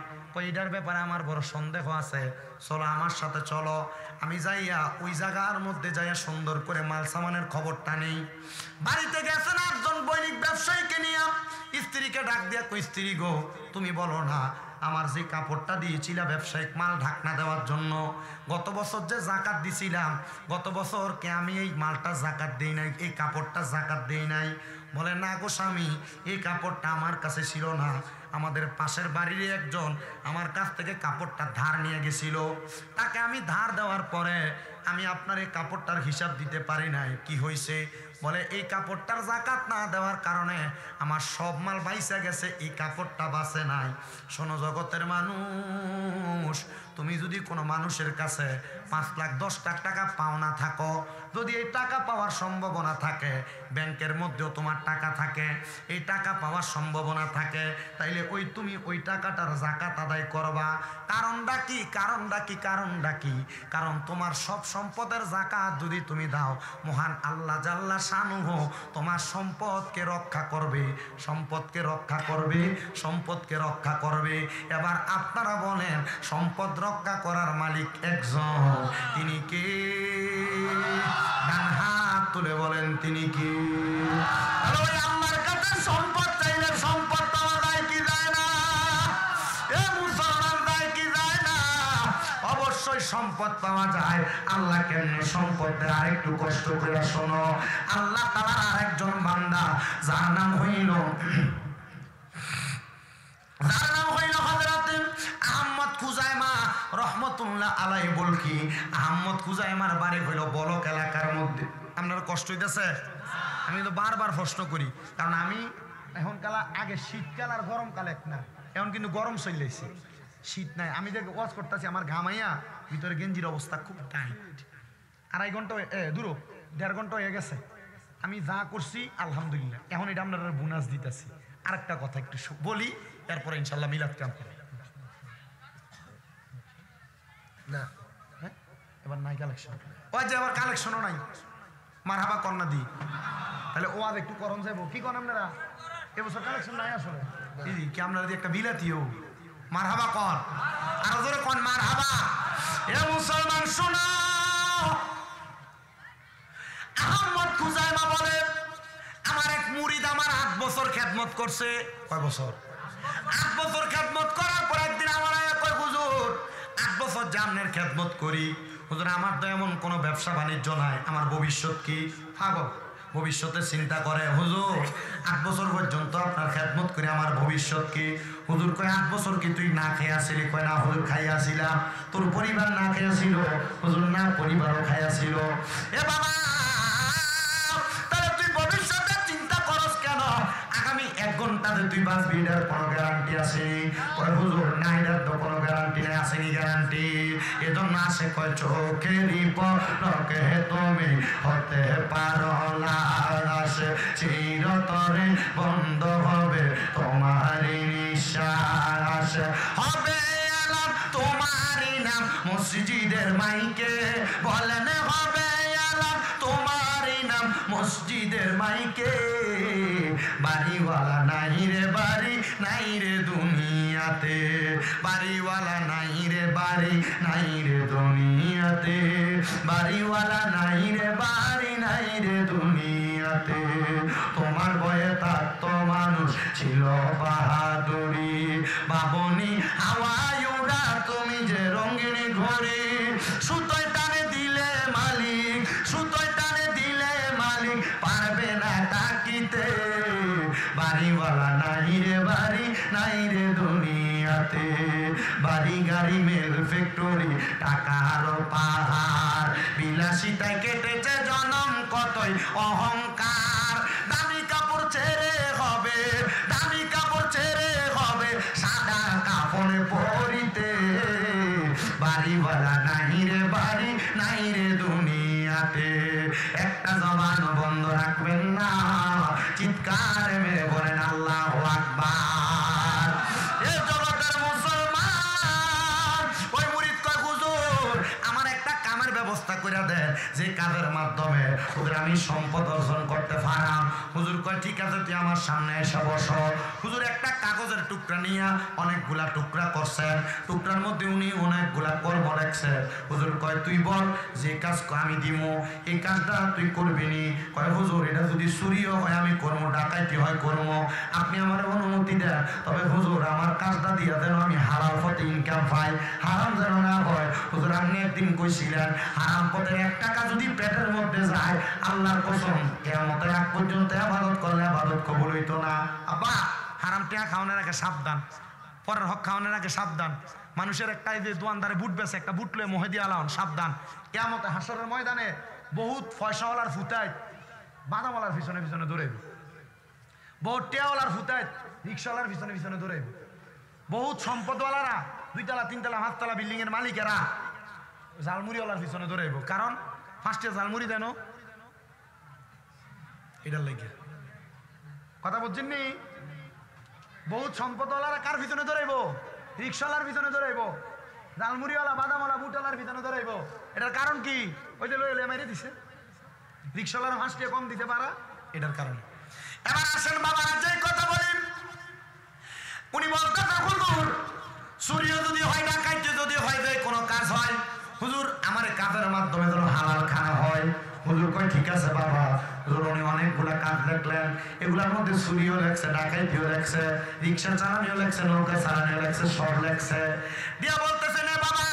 এটার ব্যাপারে আমার বড় সন্দেহ আছে, চলো আমার সাথে চলো। আমি যাইয়া ওই জায়গার মধ্যে যাইয়া সুন্দর করে মাল সামানের খবরটা নেই। বাড়িতে গেছেন একজন বৈনিক ব্যবসায়ীকে নিয়ে, স্ত্রীকে ডাক দিয়া কই, স্ত্রী গো তুমি বলো না আমার যে কাপড়টা দিয়েছিলাম ব্যবসায়িক মাল ঢাকনা দেওয়ার জন্য, গত বছর যে জাকাত দিছিলাম, গত বছর কে আমি এই মালটা জাকাত দেই নাই, এই কাপড়টা জাকাত দেই নাই? বলে না গো স্বামী, এই কাপড়টা আমার কাছে ছিল না, আমাদের পাশের বাড়ির একজন আমার কাছ থেকে কাপড়টা ধার নিয়ে গেছিল, তাকে আমি ধার দেওয়ার পরে আমি আপনার এই কাপড়টার হিসাব দিতে পারি নাই। কি হয়েছে? বলে এই কাপড়টার জাকাত না দেওয়ার কারণে আমার সব মাল বাইসা গেছে, এই কাপড়টা বাঁচে নাই। শোনো জগতের মানুষ, তুমি যদি কোনো মানুষের কাছে 5,10,00,000 টাকা পাওনা থাকো, যদি এই টাকা পাওয়ার সম্ভাবনা থাকে, ব্যাংকের মধ্যেও তোমার টাকা থাকে, এই টাকা পাওয়ার সম্ভাবনা থাকে, তাইলে তুমি ওই টাকাটার জাকাত আদায় করবা। কারণটা কি? কারণটা কি? কারণ তোমার সব সম্পদের জাকাত যদি তুমি দাও, মহান আল্লাহ জাল্লা শানুহু তোমার সম্পদকে রক্ষা করবে, সম্পদকে রক্ষা করবে, সম্পদকে রক্ষা করবে। এবার আপনারা বলেন, সম্পদ রক্ষা করার মালিক একজন, তিনি কে? ডান হাত তুলে বলেন তিনি কে? আল্লাহর কাছে সম্পদ চাইলে সম্পদ পাওয়া যায় কি যায় না? এ মুসলমান, যায় কি যায় না? অবশ্যই সম্পদ পাওয়া যায়। আল্লাহ কেমনে সম্পদ দেয় আরেকটু কষ্ট করে শোনো। আল্লাহ তাআলার আরেকজন বান্দা যার নাম হইল হযরত আহমদ খুজাইমা রহমতুল্লাহ আলাইহি বলকি। আহমদ খুজাইমার বাড়ি হইল বলক এলাকার মধ্যে। আপনার কষ্ট হইতেছে? আমি তো বারবার প্রশ্ন করি, কারণ আমি এখন কালা আগে শীতকাল আর গরমকাল এক না, এখন কিন্তু গরম চলেছে, শীত নাই। আমি যে ওয়াজ করতেছি আমার ঘামাইয়া ভিতরে গেঞ্জির অবস্থা খুব টাইট। 2.5 ঘন্টা দূর 1.5 ঘন্টা হয়ে গেছে। আমি যা করছি আলহামদুলিল্লাহ, এখন এটা আপনারা বোনাস দিতেছি। আরেকটা কথা একটু বলি, এরপরে ইনশাল্লাহ মিলাদ কাম করি না। হ্যাঁ, এবার নাই কালেকশন, ওই যে আবার কালেকশনও নাই। মারহাবা কন্যা দি, তাহলে ও আর একটু করণ যাবো কি করেন আপনারা? এবছর কালেকশন নাই আসলে কি? আপনারা যদি একটা বিলাতিও মারহাবা কন, আরো জোরে কন মারহাবা। এ মুসলমান শোনো, আহমদ খুজাইমা বলে আমার এক মুরিদ আমার 8 বছর খেদমত করছে। কয় বছর? 8 বছর খেদমত করার পর একদিন আমার কয়, হুজুর 8 বছর জামনের খেদমত করি, হুজুর আমার তো এমন কোনো ব্যবসা বাণিজ্য নাই, আমার ভবিষ্যৎ কি? পাগল, ভবিষ্যতে চিন্তা করে। হুজুর 8 বছর পর্যন্ত আপনার খেদমত করে আমার ভবিষ্যৎ কি? হুজুর কয় 8 বছর কি তুই না খেয়েছিলি? কয় না হুজুর খাইয়াছিলাম। তোর পরিবার না খেয়েছিল? হুজুর না, পরিবারও খাইয়াছিল। এ বাবা, তাহলে তুই ভবিষ্যতে চিন্তা করস কেন? আগামী 1 ঘন্টাতে তুই বাঁচবি, এটার কোনো গ্যারান্টি আছে? কয় হুজুর না, এটার তো কোনো গ্যারান্টি নেই। আসেনি গ্যারান্টি? এজন্য আসে কয় চোখেরই পলকে তুমি হতে পারো লাশ, চিরতরে বন্ধ হবে তোমারই নিঃশ্বাস, হবে আলাপ তোমারই নাম মসজিদের মাইকে, বলেন হবে আলাপ তোমারই নাম মসজিদের মাইকে। বাড়িওয়ালা নাই রে বাড়ি, নাই রে দুনিয়াতে, বাড়িওয়ালা নাই রে বাড়ি, নাই রে দুনিয়াতে, বাড়িওয়ালা নাই রে বাড়ি, নাই রে দুনিয়াতে। তোমার বয়ে থাকতো মানুষ ছিল বাহাদুরি, বাবনি হাওয়ায় উড়া তুমি যে রঙিনী ঘরে, সুতোয় টানে দিলে মালিক, সুতোয় টানে দিলে মালিক পারবে না তাকিতে। বাড়িওয়ালা নাই রে বাড়ি, নাই রে দুনিয়াতে, বাড়ি গাড়ি মেল ফ্যাক্টরি টাকার পাহাড়, বিলাসিতায় কেটেছে জনম কতই অহংকার। দামি কাপড় ছেড়ে হবে, দামি কাপড় ছেড়ে হবে সাদা কাপড় পরিতে। বাড়িওয়ালা নাই রে বাড়ি, নাই রে দুনিয়াতে। একটা জবান বন্ধ রাখবেন না, চিৎকার মেরে বলেন আল্লাহু আকবার। এ জগতের মুসলমান, ওই মুরিদ কয় হুজুর আমার একটা কামের ব্যবস্থা করে দেন, যে কাজের মাধ্যমে হুজুর আমি সম্পদ অর্জন করতে পারাম। হুজুর কয় ঠিক আমার সামনে এসে বসো। হুজুর একটা কাগজের টুকরা নিয়ে অনেকগুলা টুকরা করছেন, টুকরার মধ্যে উনি অনেকগুলা কর্ম লেখছে। হুজুর কয় তুই বল যে কাজ আমি দিব এই কাজটা তুই করবি নি? কয় হুজুর এটা যদি চুরিও হয় আমি করবো, ডাকাইতি হয় করবো, আপনি আমার অনুমতি দেন, তবে হুজুর আমার কাজটা দিয়া যেন আমি হালাল পথে ইনকাম পাই, হারাম যেন না হয়। হুজুর আপনি একদিন কইছিলেন হারাম পথে 1 টাকা যদি পেটের মধ্যে যায় আল্লাহর কসম কিয়ামতের আগ পর্যন্ত ইবাদত করলে ইবাদত কবুল হইতো না। আব্বা হারাম টাকা খাওয়ানোর আগে সাবধান, পরের হক খাওয়ানোর আগে সাবধান। মানুষের একটা এই যে দোয়ানদারে বুট বেছে একটা বুট লয়ে মহে দিয়ে আলান, সাবধান। কিয়ামতে হাসরের ময়দানে বহুত পয়সাওয়ালার ফুটায় বাদামওয়ালার পিছনে পিছনে দৌড়াইব, বহুত টেয়াওয়ালার ফুটায় রিক্সাওয়ালার পিছনে পিছনে দৌড়াইব, বহুত সম্পদওয়ালারা 2 তলা 3 তলা 5 তলা বিল্ডিং এর মালিকেরা জালমুড়িওয়ালার পিছনে দৌড়াইব। কারণ 5টা জালমুড়ি দেন এটার লাগে, কথা বলছেন নি? বহুত সম্পদওয়ালারা কার পিছনে দৌড়াইব? রিক্সাওয়ালার পিছনে দৌড়াইব, জালমুড়িওয়ালা বাদামওয়ালা বুটওয়ালার পিছনে দৌড়াইব। এটার কারণ কি? ওই যে লইলে মেরে দিছে, রিক্সাওয়ালার 5 টাকা কম দিতে পারা, এটার কারণে। এবার আসেন বাবা যে কথা বলেন, উনি বলতে হুজুর চুরিও যদি হয় ডাকাইতে যদি হয় যে কোনো কাজ হয় হুজুর আমার কাজের মাধ্যমে যেন হালাল খানা হয়। হুজুর কয় ঠিক আছে বাবা। হুজুর উনি অনেকগুলা কাজ দেখলেন, এগুলার মধ্যে চুরিও লেখছে, ডাকাইতিও লেখছে, রিক্সা চালানিও লেখছে, নৌকা চালানিও লেখছে, সব লেখছে। দিয়া বলতেছে না বাবা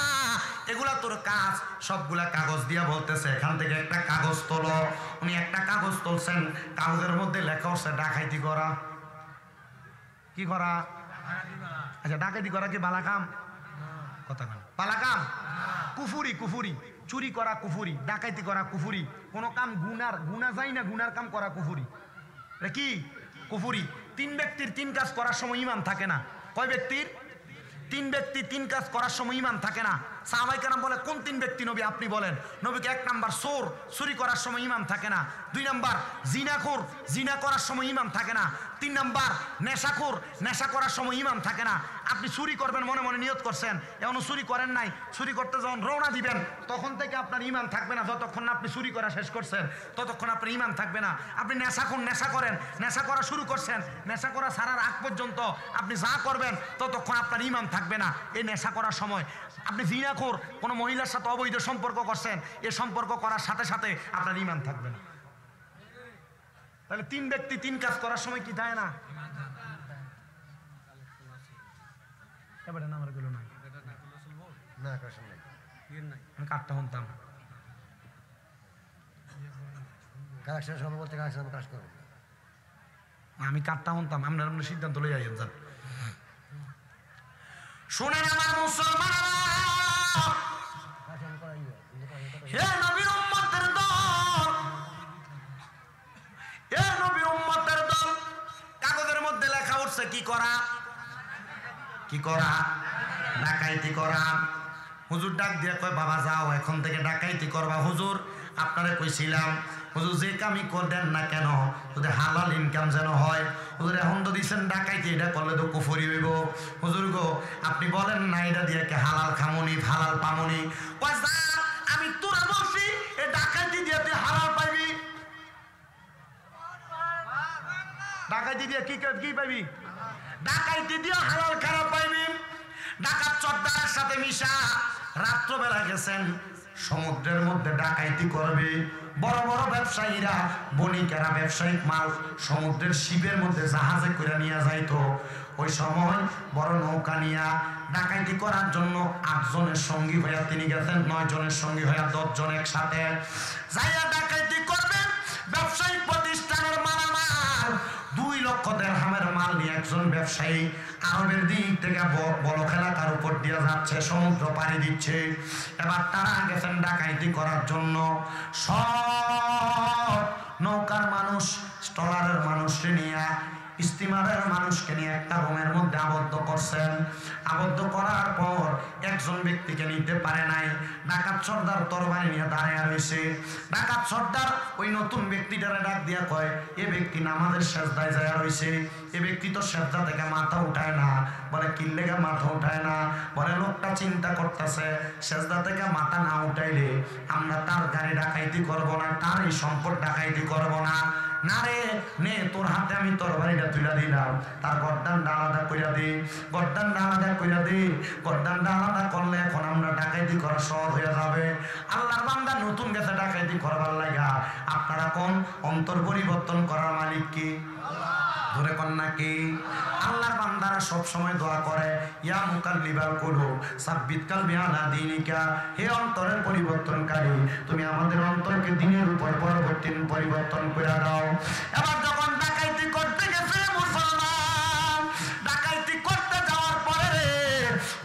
এগুলা তোর কাজ, সবগুলা কাগজ দিয়া বলতেছে এখান থেকে একটা কাগজ তোলো। উনি একটা কাগজ তুলছেন, কাগজের মধ্যে লেখা হচ্ছে ডাকাইতি করা। কি করা? আচ্ছা ডাকাইতি করা কি বালা কাম? কথা কাম বালা কাম? কুফুরি, কুফুরি। চুরি করা কুফুরি, ডাকাইতি করা কুফুরি, কোনো কাম গুনার যায় না, গুনার কাম করা কুফুরি। এটা কি? কুফুরি। 3 ব্যক্তির 3 কাজ করার সময় ঈমান থাকে না। কয় ব্যক্তির? 3 ব্যক্তি 3 কাজ করার সময় ঈমান থাকে না। সাহাবায়ে কেরাম বলে কোন 3 ব্যক্তি নবী আপনি বলেন? নবীকে 1 নাম্বার চোর, চুরি করার সময় ঈমান থাকে না। 2 নাম্বার জিনাখোর, জিনা করার সময় ঈমান থাকে না। 3 নাম্বার নেশাখোর, নেশা করার সময় ঈমান থাকে না। আপনি চুরি করবেন মনে মনে নিয়ত করছেন, এখনো চুরি করেন নাই, চুরি করতে যখন রওনা দিবেন তখন থেকে আপনার ঈমান থাকবে না। যতক্ষণ না আপনি চুরি করা শেষ করছেন ততক্ষণ আপনার ঈমান থাকবে না। আপনি নেশাখোর, নেশা করেন, নেশা করা শুরু করছেন, নেশা করা ছাড়ার আগ পর্যন্ত আপনি যা করবেন ততক্ষণ আপনার ঈমান থাকবে না। এই নেশা করার সময় আপনি জিনাখোর, কোনো মহিলার সাথে অবৈধ সম্পর্ক করছেন, এই সম্পর্ক করার সাথে সাথে আপনার ঈমান থাকবে না। তাহলে 3 ব্যক্তি 3 কাজ করার সময় কি থাকে না? এবারে নামার গুলো নাই না, আমি কাটটা শুনতাম আমি কাটটা শুনতাম, আপনার আপনার সিদ্ধান্ত লই যাইয়েন যান। শুনেন আমার মুসলমান, হে নবীর উম্মতের দল, হে নবীর উম্মতের দল, কাগজের মধ্যে লেখা উঠছে কি করা? কি করা? ডাকাইতি করা। হুজুর ডাক দিয়ে কয় বাবা যাও এখন থেকে ডাকাইতি করবা। হুজুর আপনারে কইছিলাম হুজুর যে কামই দেন না কেন যদি হালাল ইনকাম যেন হয়। হুজুর এখন তো দিচ্ছেন ডাকাইতি, এটা করলে তো কুফরি হইব। হুজুর গো আপনি বলেন না এটা দিয়ে কে হালাল খামুনি, হালাল পামুনি। আমি তোরা বলছি এ ডাকাইতি দিয়ে তুই হালাল পাইবি। ডাকাইতি দিয়ে কি পাইবি? ডাকাইতি দিয়ে হালাল খারাপ পাইবি। ডাকাত চোরদারের সাথে মিশা রাত্রবেলা গেছেন সমুদ্রের মধ্যে ডাকাইতি করবে। বড় বড় ব্যবসায়ীরা, বণিকেরা ব্যবসায়িক মাল সমুদ্রের শিপের মধ্যে জাহাজে করে নিয়ে যাইতো। ওই সময় বড় নৌকা নিয়ে ডাকাইতি করার জন্য 8 জনের সঙ্গী হইয়া তিনি গেছেন, 9 জনের সঙ্গী হইয়া 10 জন একসাথে যাইয়া ডাকাইতি করবেন। ব্যবসায়িক প্রতিষ্ঠানের মালামাল 2 লক্ষ দিরহামের মাল নিয়ে একজন ব্যবসায়ী আরবের দিক থেকে বলক এলাকার উপর দিয়ে যাচ্ছে, সমুদ্র পাড়ি দিচ্ছে। এবার তারা গেছেন ডাকাইতি করার জন্য। সব নৌকার মানুষ, স্টলারের মানুষকে নিয়ে, স্টিমারের মানুষকে নিয়ে একটা রুমের মধ্যে আবদ্ধ করছেন। আবদ্ধ করার পর একজন ব্যক্তিকে নিতে পারে নাই। ডাকাত সর্দার তরবারি নিয়ে দাঁড়িয়ে রয়েছে। ডাকাত সর্দার ওই নতুন ব্যক্তিটারে ডাক দিয়া কয় এ ব্যক্তি নামাজের সেজদায় যায় রয়েছে, এ ব্যক্তি তো সেজদা থেকে মাথা উঠায় না। বলে কি লেগে মাথা উঠায় না? বলে লোকটা চিন্তা করতেছে সেজদা থেকে মাথা না উঠাইলে আমরা তার গাড়ি ডাকাইতি করব না, তার এই সম্পদ ডাকাইতি করব না। না রে নে তোর হাতে আমি তরবারিটা তুলে দিলাম, তার গর্দানটা আলাদা কইরা দে, গর্দানটা আলাদা কইরা দে। গর্দানটা আলাদা করলে এখন আমরা ডাকাইতি করা সহজ হয়ে যাবে। আল্লাহর বান্দা নতুন গেছে ডাকাইতি করবার লাগা। আপনারা কোন অন্তর পরিবর্তন করার মালিক কি? ধরে কন্যা কি? আল্লাহর বান্দারা সব সময় দোয়া করে, ইয়া মুকাল্লিবাল কুলুব সাব্বিত কলবি আলা দীনিকা, হে অন্তরের পরিবর্তনকারী, তুমি আমাদের অন্তরকে দ্বীনের উপর পরিবর্তন করে দাও। এবার যখন ডাকাইতি করতে গেছে মুসলমান, ডাকাইতি করতে যাওয়ার পরে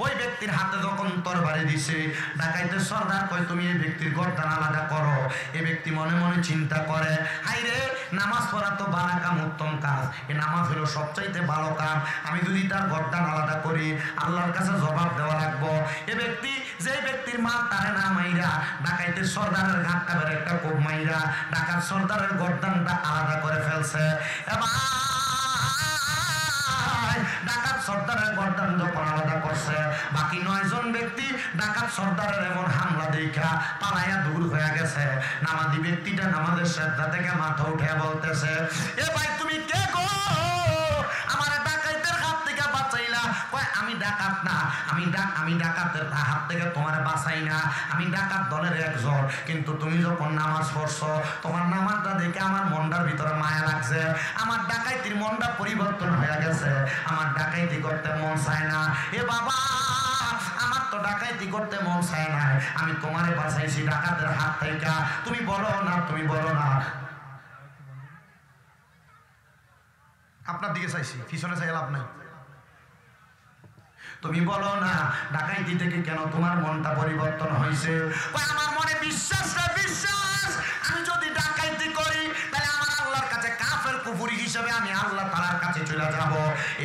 ওই ব্যক্তির হাতে যখন তরবারি দিছে, ডাকাইতের সর্দার কয় তুমি এই ব্যক্তির গর্দান আলাদা করো। এই ব্যক্তি মনে মনে চিন্তা করে, হাই রে নামাজ পড়া তো ভালো কাম, উত্তম কাজ, এই নামাজ হলো সবচাইতে ভালো কাম, আমি যদি তার গর্দান আলাদা করি আল্লাহর কাছে জবাব দেওয়া লাগবো। এ ব্যক্তি যে ব্যক্তির মাল তারে না মাইরা ডাকাইতের সর্দারের ঘাটটা বেড়ে একটা কোপ মাইরা ডাকাত সর্দারের গর্দানটা আলাদা করে ফেলছে। এবার ডাকাত সর্দারের গর্দান যখন আলাদা করছে, বাকি 9 জন ব্যক্তি ডাকাত সর্দারের এমন হামলা দেখা পালাইয়া দূর হয়ে গেছে। নামাজি ব্যক্তিটা নামাজের শ্রদ্ধা থেকে মাথা উঠে বলতেছে, এ ভাই তুমি কে গো, আমার ডাকাইতের হাত থেকে বাঁচাইলা? কয় আমি ডাকাত না, আমি ডাকাতের হাত থেকে তোমার বাঁচাই না, আমি ডাকাত দলের একজন। কিন্তু তুমি যখন নামাজ পড়ছো, তোমার নামাজটা দেখে আমার মনটার ভিতরে মায়া লাগছে, আমার ডাকাইতির মনটা পরিবর্তন হয়ে গেছে, আমার ডাকাইতি করতে মন চায় না। এ বাবা, আমার তো ডাকাইতি করতে মন চায় না, আমি তোমারে বাঁচাইছি ডাকাতের হাত থেকে, তুমি বলো না, তুমি বলো না। আপনার দিকে চাইছি, পিছনে চাই লাভ নাই। তুমি বলো না ডাকাইতি থেকে কেন তোমার মনটা পরিবর্তন হয়েছে? আমার মনে বিশ্বাস, আমি যদি ডাকাইতি করি তাহলে আমার আল্লাহর কাছে কাফের কুফরি হিসেবে আমি আল্লাহ তাআলার কাছে চলে যাব।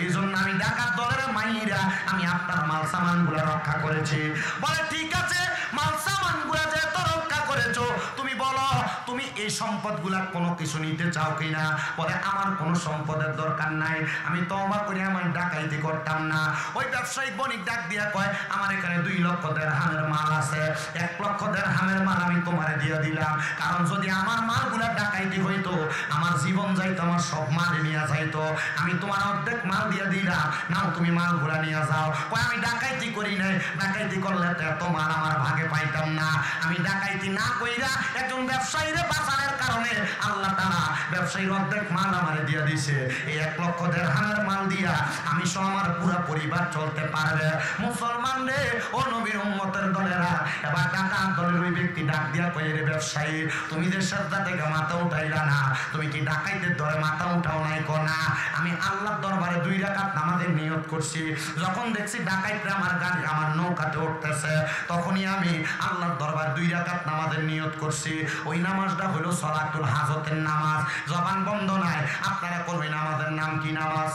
এই জন্য আমি ডাকাত দলের মাইরা আমি আপনার মাল সামান গুলা রক্ষা করেছি। বলে ঠিক আছে, মাল সামান গুলা যেহেতু রক্ষা করেছো, তুমি বলো তুমি এই সম্পদ গুলা কোনো কিছু নিতে চাও কিনা? বলে আমার কোনো সম্পদের দরকার নাই, আমি তওবা করে আমার ডাকাইতি করতাম না। ওই ব্যবসায়িক বণিক ডাক দিয়া কয়, আমার এখানে 2 লক্ষ দিরহামের মাল আছে, 1 লক্ষ দিরহামের মাল আমি তোমারে দিয়ে দিলাম, কারণ যদি আমার মালগুলা ডাকাইতি হইতো, আমার জীবন যাইতো, আমার সব মাল নিয়ে যাইতো, আমি তোমার অর্ধেক মাল দিয়ে দিলাম, নাও তুমি মালগুলা নিয়ে যাও। কয় আমি ডাকাইতি করি নাই, ডাকাইতি করলে তো এত মাল আমার ভাগে পাইতাম না। আমি ডাকাইতি না কইরা একজন ব্যবসায়ীরে বাঁচানোর কারণে আল্লাহ তাআলা ব্যবসায়ীর অর্ধেক মাল আমারে দিয়ে দিছে। এই 1 লক্ষ দিরহামের মাল দিয়া আমি সহ আমার পুরো পরিবার চলতে পারবে। মুসলমান রে, ও নবীর উম্মতের দলেরা, এবার ডাকাত দলের ওই ব্যক্তি ডাক দিয়া কয়, রে ব্যবসায়ী, তুমি যে শ্রদ্ধা থেকে মাথা উঠাইলা না, তুমি কি ডাকাইতের দরে মাথা উঠাও নাই? না, আমি আল্লাহর দরবারে 2 রাকাত নামাজের নিয়ত করছি। যখন দেখছি ডাকাইতরা আমার গাড়ি আমার নৌকাতে উঠতেছে, তখনই আমি আল্লাহর দরবারে 2 রাকাত নামাজের নিয়ত করছি। ওই নামাজটা হলো সালাতুল হাজতের নামাজ। জবান বন্ধ নাই, আপনারা কোন ওই নামাজের নাম কি? নামাজ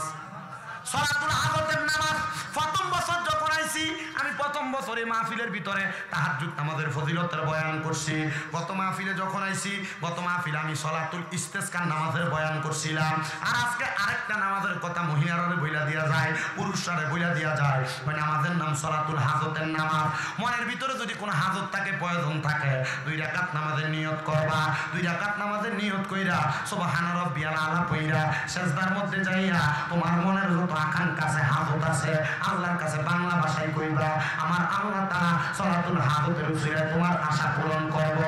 সালাতুল হাজতের নামাজ। প্রথম বছর যখন আইছি, আমি প্রথম বছরে মাহফিলের ভিতরে তাহাজ্জুদ নামাজের ফজিলতের বয়ান করছি। গত মাহফিলে যখন আইছি, গত মাহফিলে আমি সালাতুল ইস্তেসকার নামাজের বয়ান করছিলাম। আর আজকে আরেকটা নামাজের কথা মহিলারা বইলা দিয়া যায়, পুরুষরা বইলা দিয়া যায়। ওই নামাজের নাম সালাতুল হাজতের নামাজ। মনের ভিতরে যদি কোনো হাজত থাকে, প্রয়োজন থাকে, 2 রাকাত নামাজের নিয়ত করবা। 2 রাকাত নামাজের নিয়ত কইরা সুবহানা রাব্বিয়াল আলা কইরা সিজদার মধ্যে যাইয়া তোমার মনের যত আকাঙ্ক্ষা আছে, হাজত আছে, আল্লাহর কাছে বাংলা ভাষায় কইবা, আমার আল্লাহ তাআলা সালাতুল হাজতের উসিলায় তোমার আশা পূরণ করব।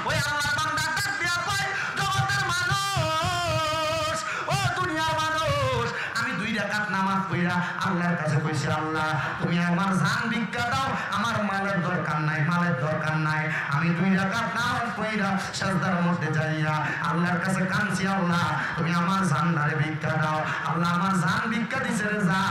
ওই আল্লাহর বান্দা ডাক দিয়া কয়, জগতের মানুষ, ও দুনিয়ার মানুষ, আমি 2 রাকাত নামাজ পড়া আল্লাহর কাছে কইছি, আল্লাহ তুমি আমার জান ভিক্ষা দাও, আমার মালের দরকার নাই, মালের দরকার নাই। আমি 2 রাকাত নামাজ পড়া সিজদার মধ্যে যাইয়া আল্লাহর কাছে কাঁদছি, আল্লাহ তুমি আমার জানদারে ভিক্ষা দাও। আল্লাহ আমার জান ভিক্ষা দিছে রে, যা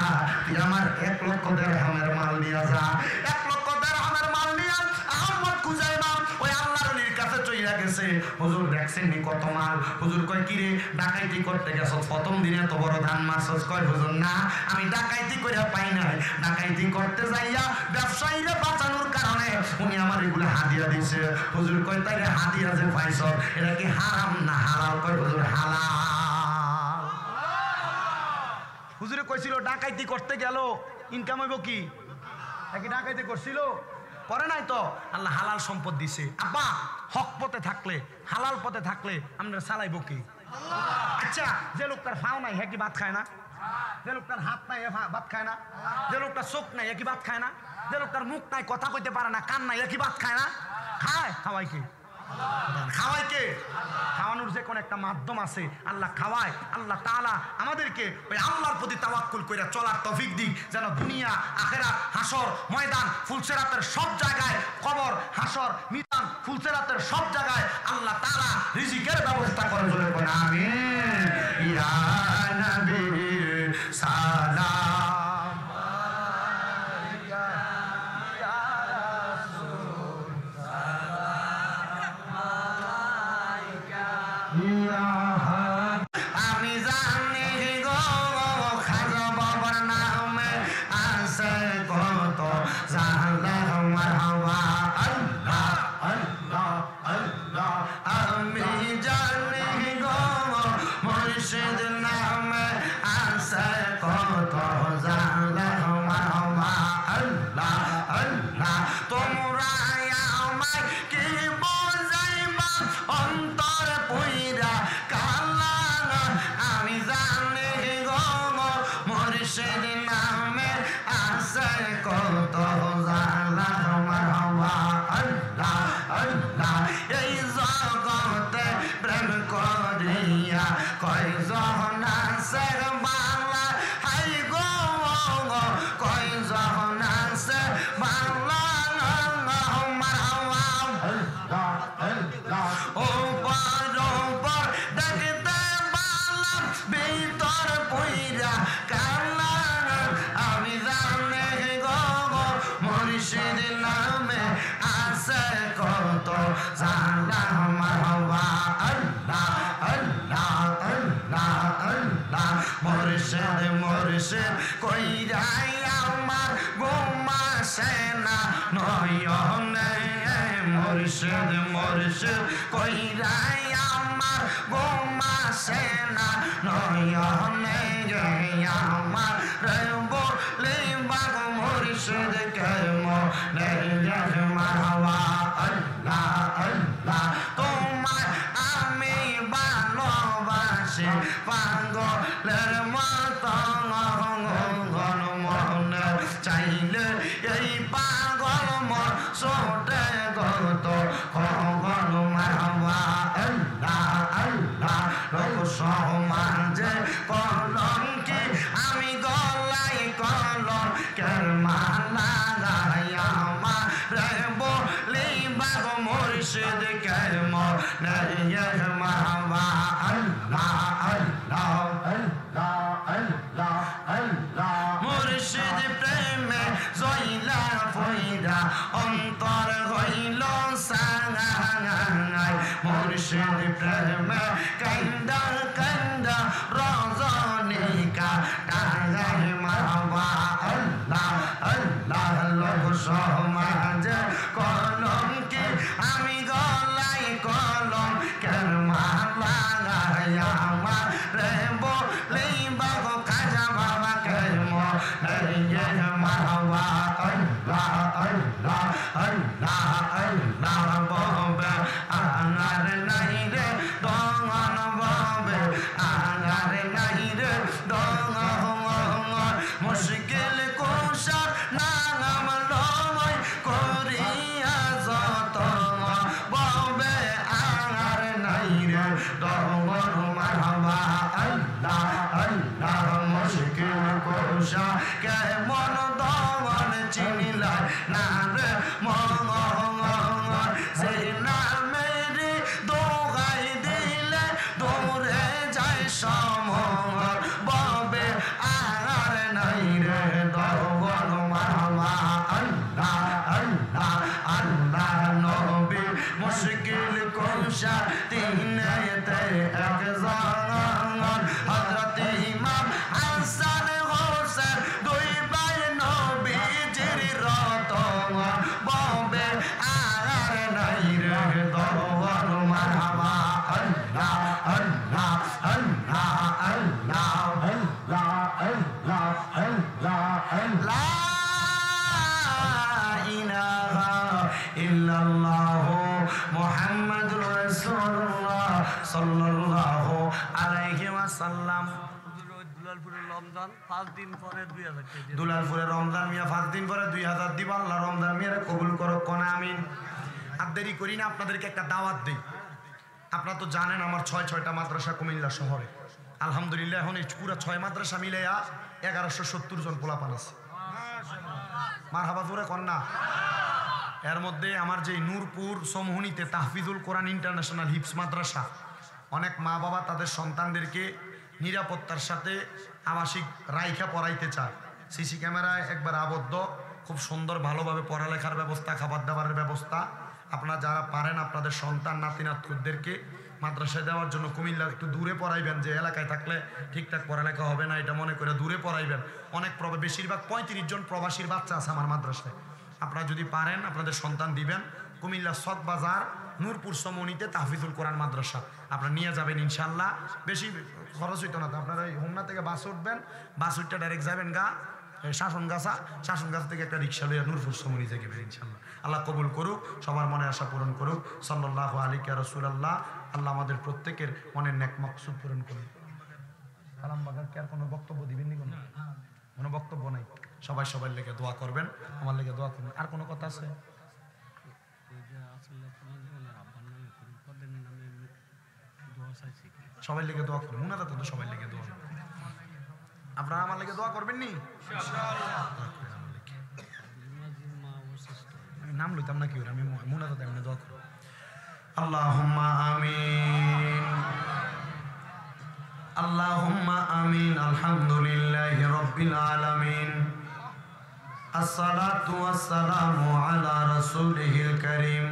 তুই আমার 1 লক্ষ দিরহামের মাল নিয়ে যা। 1 লক্ষ দিরহামের মাল নিয়ে আহমদ খুজাইমা ওই আল্লাহর ওলির কাছে চইলা গেছে। হুজুর দেখছেন নি কত মাল? হুজুর কয়, কি রে ডাকাইতি করতে গেছ, প্রথম দিনে তো বড় ধান মারছস? কয়, হুজুর না, আমি ডাকাইতি কইরা পাই নাই, ডাকাইতি করতে যাইয়া ব্যবসায়ীরা বাঁচানোর কারণে উনি আমার এগুলো হাদিয়া দিছে। হুজুর কয়, তাই হাদিয়া যে পাইছ এটা কি হারাম না হালাল? কয়, হুজুর হালাল। হুজুরে কইছিল ডাকাইতি করতে গেল ইনকাম হইব কি? নাকি ডাকাইতি করছিল? করে নাই তো, আল্লাহ হালাল সম্পদ দিছে। আব্বা হক পথে থাকলে, হালাল পথে থাকলে আমরা চালাইব কি? আল্লাহ। আচ্ছা, যে লোকটার ফাও নাই হ্যাঁ কি ভাত খায় না? যে লোকটার হাত নাই ভাত খায় না? যে লোকটার চোখ নাই কি ভাত খায় না? যে লোকটার মুখ নাই কথা কইতে পারে না, কান নাই কি ভাত খায় না? খায়। খাওয়াই কে? খাওয়াই কে? খাওয়ানোর যে কোন একটা মাধ্যম আছে, আল্লাহ খাওয়ায়। আল্লাহ তাআলা আমাদেরকে ওই আল্লাহর প্রতি তাওয়াক্কুল করে চলার তৌফিক দিক, যেন দুনিয়া আখিরাত হাসর ময়দান ফুলসেরাতের সব জায়গায়, কবর হাসর মিজান ফুলসেরাতের সব জায়গায় আল্লাহ তাআলা রিজিকের ব্যবস্থা করে। বলে কোন আমিন। ইয়া নবী সালাম আমি জানি গো খাজা বাবার নামে আছে কত জালা মারহাবা। আল্লাহ আল্লাহ আল্লাহ আমি জানি গো মুর্শিদ নামে আছে কত জালা মারহাবা। আল্লাহ আল্লাহ তোমরা আমায় কি বুঝাইবা অন্তর পুইরা কালা। আমি জানি গো মুর্শিদ নামে আছে কত জালা মারহাবা। আল্লাহ আল্লাহ এই জগতে প্রেম করিয়া কয়জন আছে বাংলা। হাই গো কয়জন আছে বাংলা। উপর দেখতে পালাম ভিতর পুইরা কালা। আমি জানি গো মুর্শিদ নামে আছে কত জালা মারহাবা। আল্লাহ আল্লাহ আল্লাহ আল্লাহ মুর্শিদ মুর্শিদ কইরাই আমার ঘুমাসে না নয়নে। মুর্শিদ মুর্শিদ কইরাই আমার ঘুমাসে না নয়নে। আমার বলে বাগ মুর্শিদ কেমনে মারহাবা। আল্লাহ আল্লাহ তোমার আমি ভালোবাসি পাগলের মতো মনে চাইলে এই পাগল মন ছোটে গত কখন মারহাবা। আল্লাহ আল্লাহ লোক সমাজে কলঙ্কি আমি গলাই কলম কের মালা গায়া মারে বলি বাগ মুর্শিদ কেমনে মারহাবা। আল্লাহ আল্লাহ আল্লাহ আল্লাহ আল্লাহ মুর্শিদ প্রেমে জইলা ফইরা অন্তর হইল সাঙ্গাই। মুর্শিদ প্রেমে কান্দা কান্দা রজনীকা টাঙ্গাই মারহাবা। আল্লাহ আল্লাহ লোক সমাজে কলঙ্কি আমি গলাই কলম কেন মালা গায়া মারে বলি বাগ খাজা বাবা কেমনে মারহাবা। আল্লাহ আল্লাহ আল্লাহ আল্লাহ ববে আনার নাই রে দঙ্গন ববে আনার নাই রে দঙ্গন মুশকিল কুশার নাম লয় করিয়া যত ববে আনার নাই রে দঙ্গন মারহাবা। আল্লাহ আল্লাহ মুশকিল কুশার কেমন দমন চিনিলাই না রে মঙ্গল সেই নামের দোহাই দিলে দৌড়ে যায় সমল ববে আর নাই রে দগন মারহাবা। আল্লাহ আল্লাহ আল্লাহ নবী মুশকিল কুশা তিনেতে একজন হযরত ইমাম হাসান হোসেন দুই ভাই নবী সাল্লাম। দুলালপুরে রমজান মিয়া 5 দিন পরে 2000 দিব। আল্লাহ রমজান মিয়ারে কবুল করো, কোন আমিন। আর দেরি করি না, আপনাদেরকে একটা দাওয়াত দিই। আপনারা তো জানেন আমার 6টা মাদ্রাসা কুমিল্লা শহরে। আলহামদুলিল্লাহ এখন এই পুরো 6 মাদ্রাসা মিলাইয়া 1170 জন পোলাপান আছে। মারহাবা জোরে কন্যা। এর মধ্যে আমার যে নূরপুর সমহুনিতে তাহফিজুল কোরআন ইন্টারন্যাশনাল হিপস মাদ্রাসা, অনেক মা বাবা তাদের সন্তানদেরকে নিরাপত্তার সাথে আবাসিক রাইখা পড়াইতে চায়। সিসি ক্যামেরায় একবার আবদ্ধ, খুব সুন্দর ভালোভাবে পড়ালেখার ব্যবস্থা, খাবার দাবারের ব্যবস্থা। আপনারা যারা পারেন আপনাদের সন্তান নাতি নাতকুদেরকে মাদ্রাসায় দেওয়ার জন্য কুমিল্লা একটু দূরে পড়াইবেন। যে এলাকায় থাকলে ঠিকঠাক পড়ালেখা হবে না এটা মনে করে দূরে পড়াইবেন। অনেক বেশিরভাগ 35 জন প্রবাসীর বাচ্চা আছে আমার মাদ্রাসায়। আপনারা যদি পারেন আপনাদের সন্তান দিবেন। কুমিল্লা সক বাজার নূরপুর সমনিতে তাহফিজুল কোরআন মাদ্রাসা আপনারা নিয়ে যাবেন ইনশাল্লাহ। বেশি খরচ হইতো না। আপনারা হোমনা থেকে বাস উঠবেন, বাস উঠতে ডাইরেক্ট যাবেন শাসনগাছা থেকে একটা রিক্সা লইয়া নূরপুর সমনি থেকে ইনশাল্লাহ। আল্লাহ কবুল করুক, সবার মনে আশা পূরণ করুক। সাল্লাল্লাহু আলাইহি রাসূলুল্লাহ। আল্লাহ আমাদের প্রত্যেকের মনের নেক মাকসুদ পূরণ করুন। আলমবাগার কি আর কোনো বক্তব্য দিবেন নি? কোনো বক্তব্য নাই। সবাই লেগে দোয়া করবেন, আমার লেগে দোয়া করবেন। আর কোনো কথা আছে? সবাই লেগে দোয়া করবেন। মুনাদা তো সবাই লেগে দোয়া করবেন। আপনারা আমার লেগে দোয়া করবেন নি? আমি নাম লইতাম না কি ওর, আমি মুনাদা এমনি দোয়া করব। আল্লাহুম্মা আমিন, আল্লাহুম্মা আমিন। আলহামদুলিল্লাহি রাব্বিল আলামিন। আসসালাতু ওয়াসসালামু আলা রাসূলিহিল কারীম।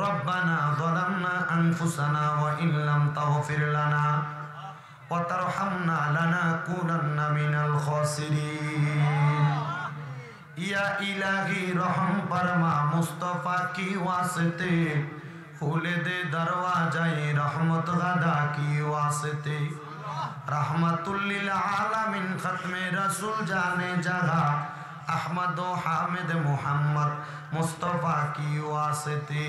রব্বানা যালামনা আনফুসানা ওয়া ইন লাম তাগফির লানা ওয়া তারহামনা লানাকুনান্না মিনাল খাসিরিন। ইয়া ইলাহি রহম ফরমা মুস্তাফা কি ওয়াসিতে, খুলে দে দরওয়াজায়ে রহমত গাদা কি ওয়াসিতে। रहमतुल लिल आलमीन खत्मे रसूल जाने जगह अहमद हामिद मुहम्मद मुस्तफ़ा की वास्ते।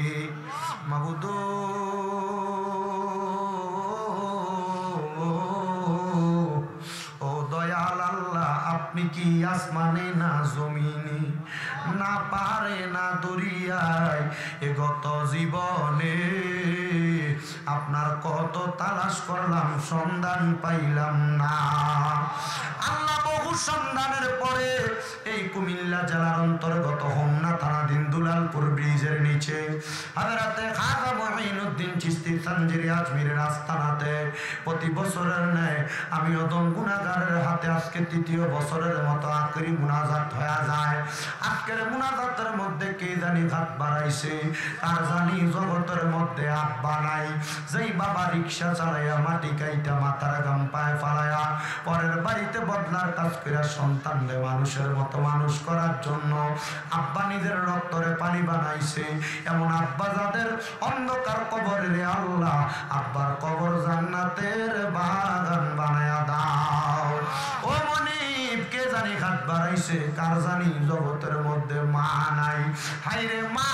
मबूदो ओ दयाल अल्लाह अपनी की आसमाने ना जमीने ना पारे ना दरियाय ए गत जीवने আপনার কত তালাশ করলাম সন্ধান পাইলাম না। আল্লাহ বহু সন্ধানের পরে এই কুমিল্লা জেলার অন্তর্গত হোমনা থানাধীন দুলালপুর ব্রিজের নিচে হযরতে খাজা মুঈনুদ্দিন চিশতি তানজিরি আজমিরের আস্তানাতে প্রতি বছরের ন্যায় আমি অদম গুনাহগারের হাতে আজকে ৩য় বছরের মতো আখেরি মুনাজাত হয়ে যায়। আজকের মুনাজাতের মধ্যে কে জানি হাত বাড়াইছে, আর জানি জগতের মধ্যে আব্বা নাই। যেই বাবা রিক্সা চালাইয়া মাটি কাইটা মাথার গাম পায়ে ফালাইয়া পরের বাড়িতে বদলার কাজ করে সন্তানদের মানুষের মতো মানুষ করার জন্য আব্বা নিজের রক্তরে পানি বানাইছে, এমন আব্বা যাদের অন্ধকার কবরে রে আল্লাহ আব্বার কবর জান্নাতের বাগান বানায়া দাও। ও মনিব কে জানি হাত বাড়াইছে, কার জানি জগতের মধ্যে মা নাই। হাইরে মা,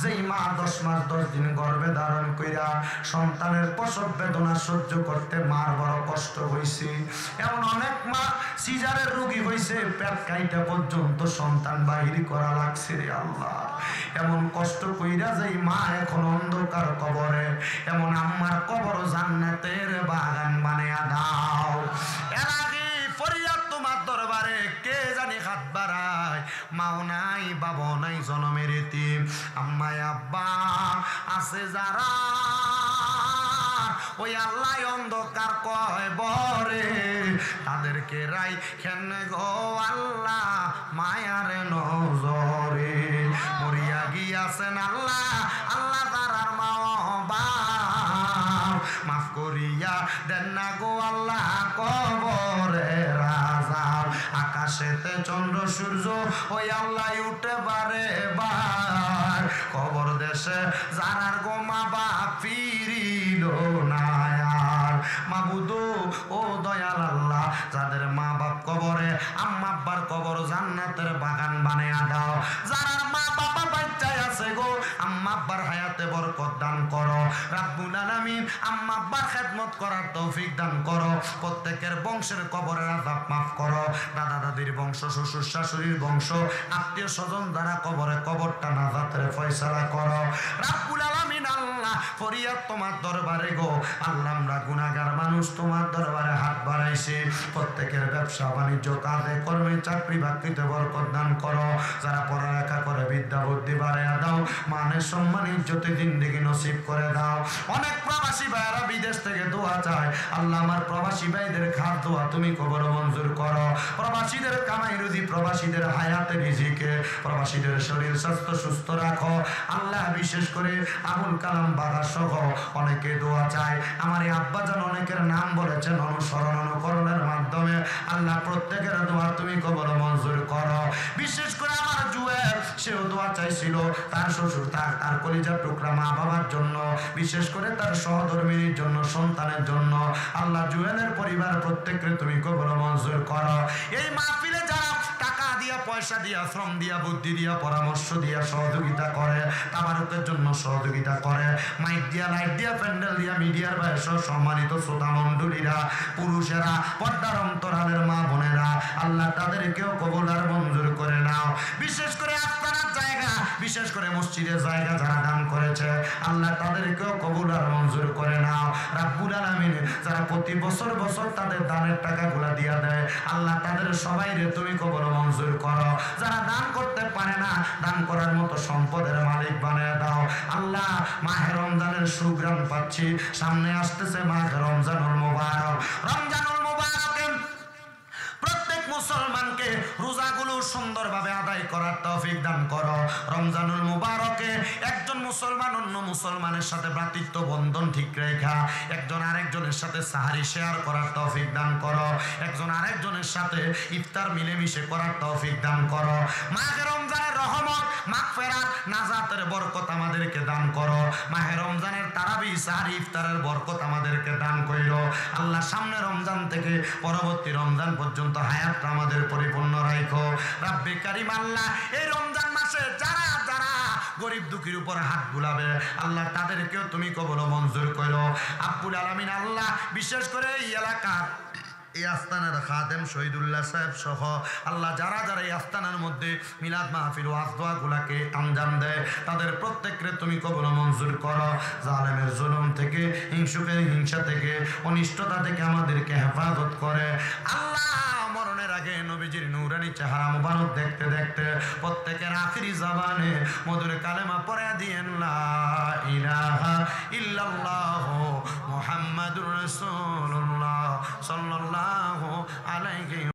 যেই মা 10 মাস 10 দিন গর্ভে ধারণ কইরা সন্তানের প্রসব বেদনা সহ্য করতে মার বড় কষ্ট হইছে। এমন অনেক মা সিজারের রোগী হইছে, পেট কাইটা পর্যন্ত সন্তান বাহির করা লাগছে রে আল্লাহ। এমন কষ্ট কইরা যেই মা এখন অন্ধকার কবরে, এমন আম্মার কবর জান্নাতের বাগান বানায়া দাও। এর আগে ফরিয়াদ তোমার দরবারে কে জানি হাত বাড়ায়, মাও নাই বাবা নাই জনমের এতিম, আম্মায় আব্বা আছে যারা, ওই আল্লাহ অন্ধকার কয় বরে তাদেরকে রাই খেন গো আল্লাহ মায়ার নজরে। মরিয়া গিয়াছেন আল্লাহ আল্লাহ তারার মা বাপ, মাফ করিয়া দেন না গো আল্লাহ কবরে রাজা। আকাশেতে চন্দ্র সূর্য ওই আল্লাহ উঠে বারে বার, কবর দেশে যারার গো মা বাপ ফিরিল না আর। মাবুদু ও দয়াল আল্লাহ, যাদের মা বাপ কবরে, আম্মা আব্বার কবর জান্নাতের বাগান বানায়া দাও। যারা মা বাবা বাচ্চায় আছে গো, আম্মা আব্বার হায়াতে বরকত দান করো রাব্বুল আলামিন। আম্মা আব্বার খেদমত করার তৌফিক দান করো। প্রত্যেকের বংশের কবরের আযাব মাফ করো। দাদা দাদির বংশ, শ্বশুর শাশুড়ির বংশ, আত্মীয় স্বজন যারা কবরে, কবরটা নাজাতের ফয়সালা করো রাব্বুল আলামিন। আল্লাহ ফরিয়াদ তোমার দরবারে গো আল্লাহ, আমরা গুনাহগার মানুষ তোমার দরবারে হাত বাড়াইছি। প্রত্যেকের ব্যবসা বাণিজ্য, কাজে কর্মে, চাকরি বাকরিতে বরকত দান করো। যারা পড়ালেখা করে বিদ্যা বুদ্ধি বাড়াইয়া দাও। মানের সম্মান ইজ্জতে জিন্দেগি নসিব করে দাও। অনেক প্রবাসী ভাইয়েরা বিদেশ থেকে দোয়া চায় আল্লাহ, আমার প্রবাসী ভাইদের খাত দোয়া তুমি কবর মঞ্জুর করো। প্রবাসীদের কামাই রুজি, প্রবাসীদের হায়াতে রিজিকে, প্রবাসীদের শরীর স্বাস্থ্য সুস্থ রাখো আল্লাহ। বিশেষ করে আবুল কালাম বাবা সহ অনেকে দোয়া চায়। আমার এই আব্বাজান অনেকের নাম বলেছেন অনুসরণ অনুকরণের মাধ্যমে আল্লাহ, প্রত্যেকের দোয়া তুমি কবর মঞ্জুর করো। বিশেষ করে আমার জুয়েল, সেও দোয়া চাইছিল তার শ্বশুর, তার কলিজার টুকরা মা বাবার জন্য, বিশেষ করে তার সহধর্মিনীর জন্য, সন্তানের জন্য। আল্লাহ জুয়েলের পরিবার প্রত্যেককে তুমি কবর মঞ্জুর করো। এই মাহফিলে যারা টাকা দিয়া, পয়সা দিয়া, শ্রম দিয়া, বুদ্ধি দিয়া, পরামর্শ দিয়া সহযোগিতা করে, তাবারুকের জন্য সহযোগিতা করে, মাইক দিয়া, লাইট দিয়া, প্যান্ডেল দিয়া, মিডিয়ার বয়স, সম্মানিত শ্রোতা মণ্ডলীরা, পুরুষেরা, পর্দার অন্তরালের মা বোনেরা, আল্লাহ তাদেরকেও কবুল আর মঞ্জুর করে নাও। বিশেষ করে আস্তানার জায়গা, বিশেষ করে মসজিদের জায়গা যারা দান করেছে আল্লাহ তাদেরকেও কবুল আর মঞ্জুর করে নাও রাব্বুল আলামিন। যারা প্রতি বছর বছর তাদের দানের টাকাগুলা দিয়া দেয় আল্লাহ, তাদের সবাইরে তুমি কবুল মঞ্জুর করো। যারা দান করতে পারে না, দান করার মতো সম্পদের মালিক বানিয়ে দাও আল্লাহ। মাহে রমজানের সুগ্রাম পাচ্ছি, সামনে আসতেছে মাহে রমজানুল মুবারক। রমজানুল মুবারকে প্রত্যেক মুসলমানকে রোজাগুলো সুন্দরভাবে আদায় করার তৌফিক দান করো। রমজানুল মুবারকে একজন মুসলমান অন্য মুসলমানের সাথে ভ্রাতৃত্ব বন্ধন ঠিক রেখা, একজন আরেকজনের সাথে সাহারি শেয়ার করার তৌফিক দান করো। একজন আরেকজনের সাথে ইফতার মিলেমিশে করার তৌফিক দান করো। মাহে রমজানের রহমত, মাগফিরাত, নাজাতের বরকত আমাদেরকে দান করো। মাহে রমজানের তারাবি, সাহারি, ইফতারের বরকত আমাদেরকে দান কইরো আল্লাহ। সামনে রমজান থেকে পরবর্তী রমজান পর্যন্ত হায়াতটা আমাদের পরিপূর্ণ রাখো রাব্বে কারীম। আল্লাহ এই রমজান মাসে যারা যারা গরিব দুঃখীর উপর হাত বুলাবে আল্লাহ, তাদেরকেও তুমি কবুল মঞ্জুর করো আব্বুল আলামিন। আল্লাহ বিশেষ করে এই এলাকার এই আস্তানার খাদেম শহীদুল্লাহ সাহেব সহ আল্লাহ যারা যারা এই আস্তানার মধ্যে মিলাদ মাহফিল ওয়াজ দোয়াগুলাকে আঞ্জাম দেয় তাদের প্রত্যেককে তুমি কবুল মঞ্জুর করো। জালেমের জুলুম থেকে, হিংসুকের হিংসা থেকে, অনিষ্টতা থেকে আমাদেরকে হেফাজত করে আল্লাহ। মরণের আগে নবীজির নূরানি চেহারা মুবারক দেখতে দেখতে প্রত্যেকের আখিরি জবানে মধুর কালেমা পড়ে দিয়েন লা ইলাহা ইল্লাল্লাহ মুহাম্মাদুর রাসূলুল্লাহ সাল্লাল্লাহু আলাইহি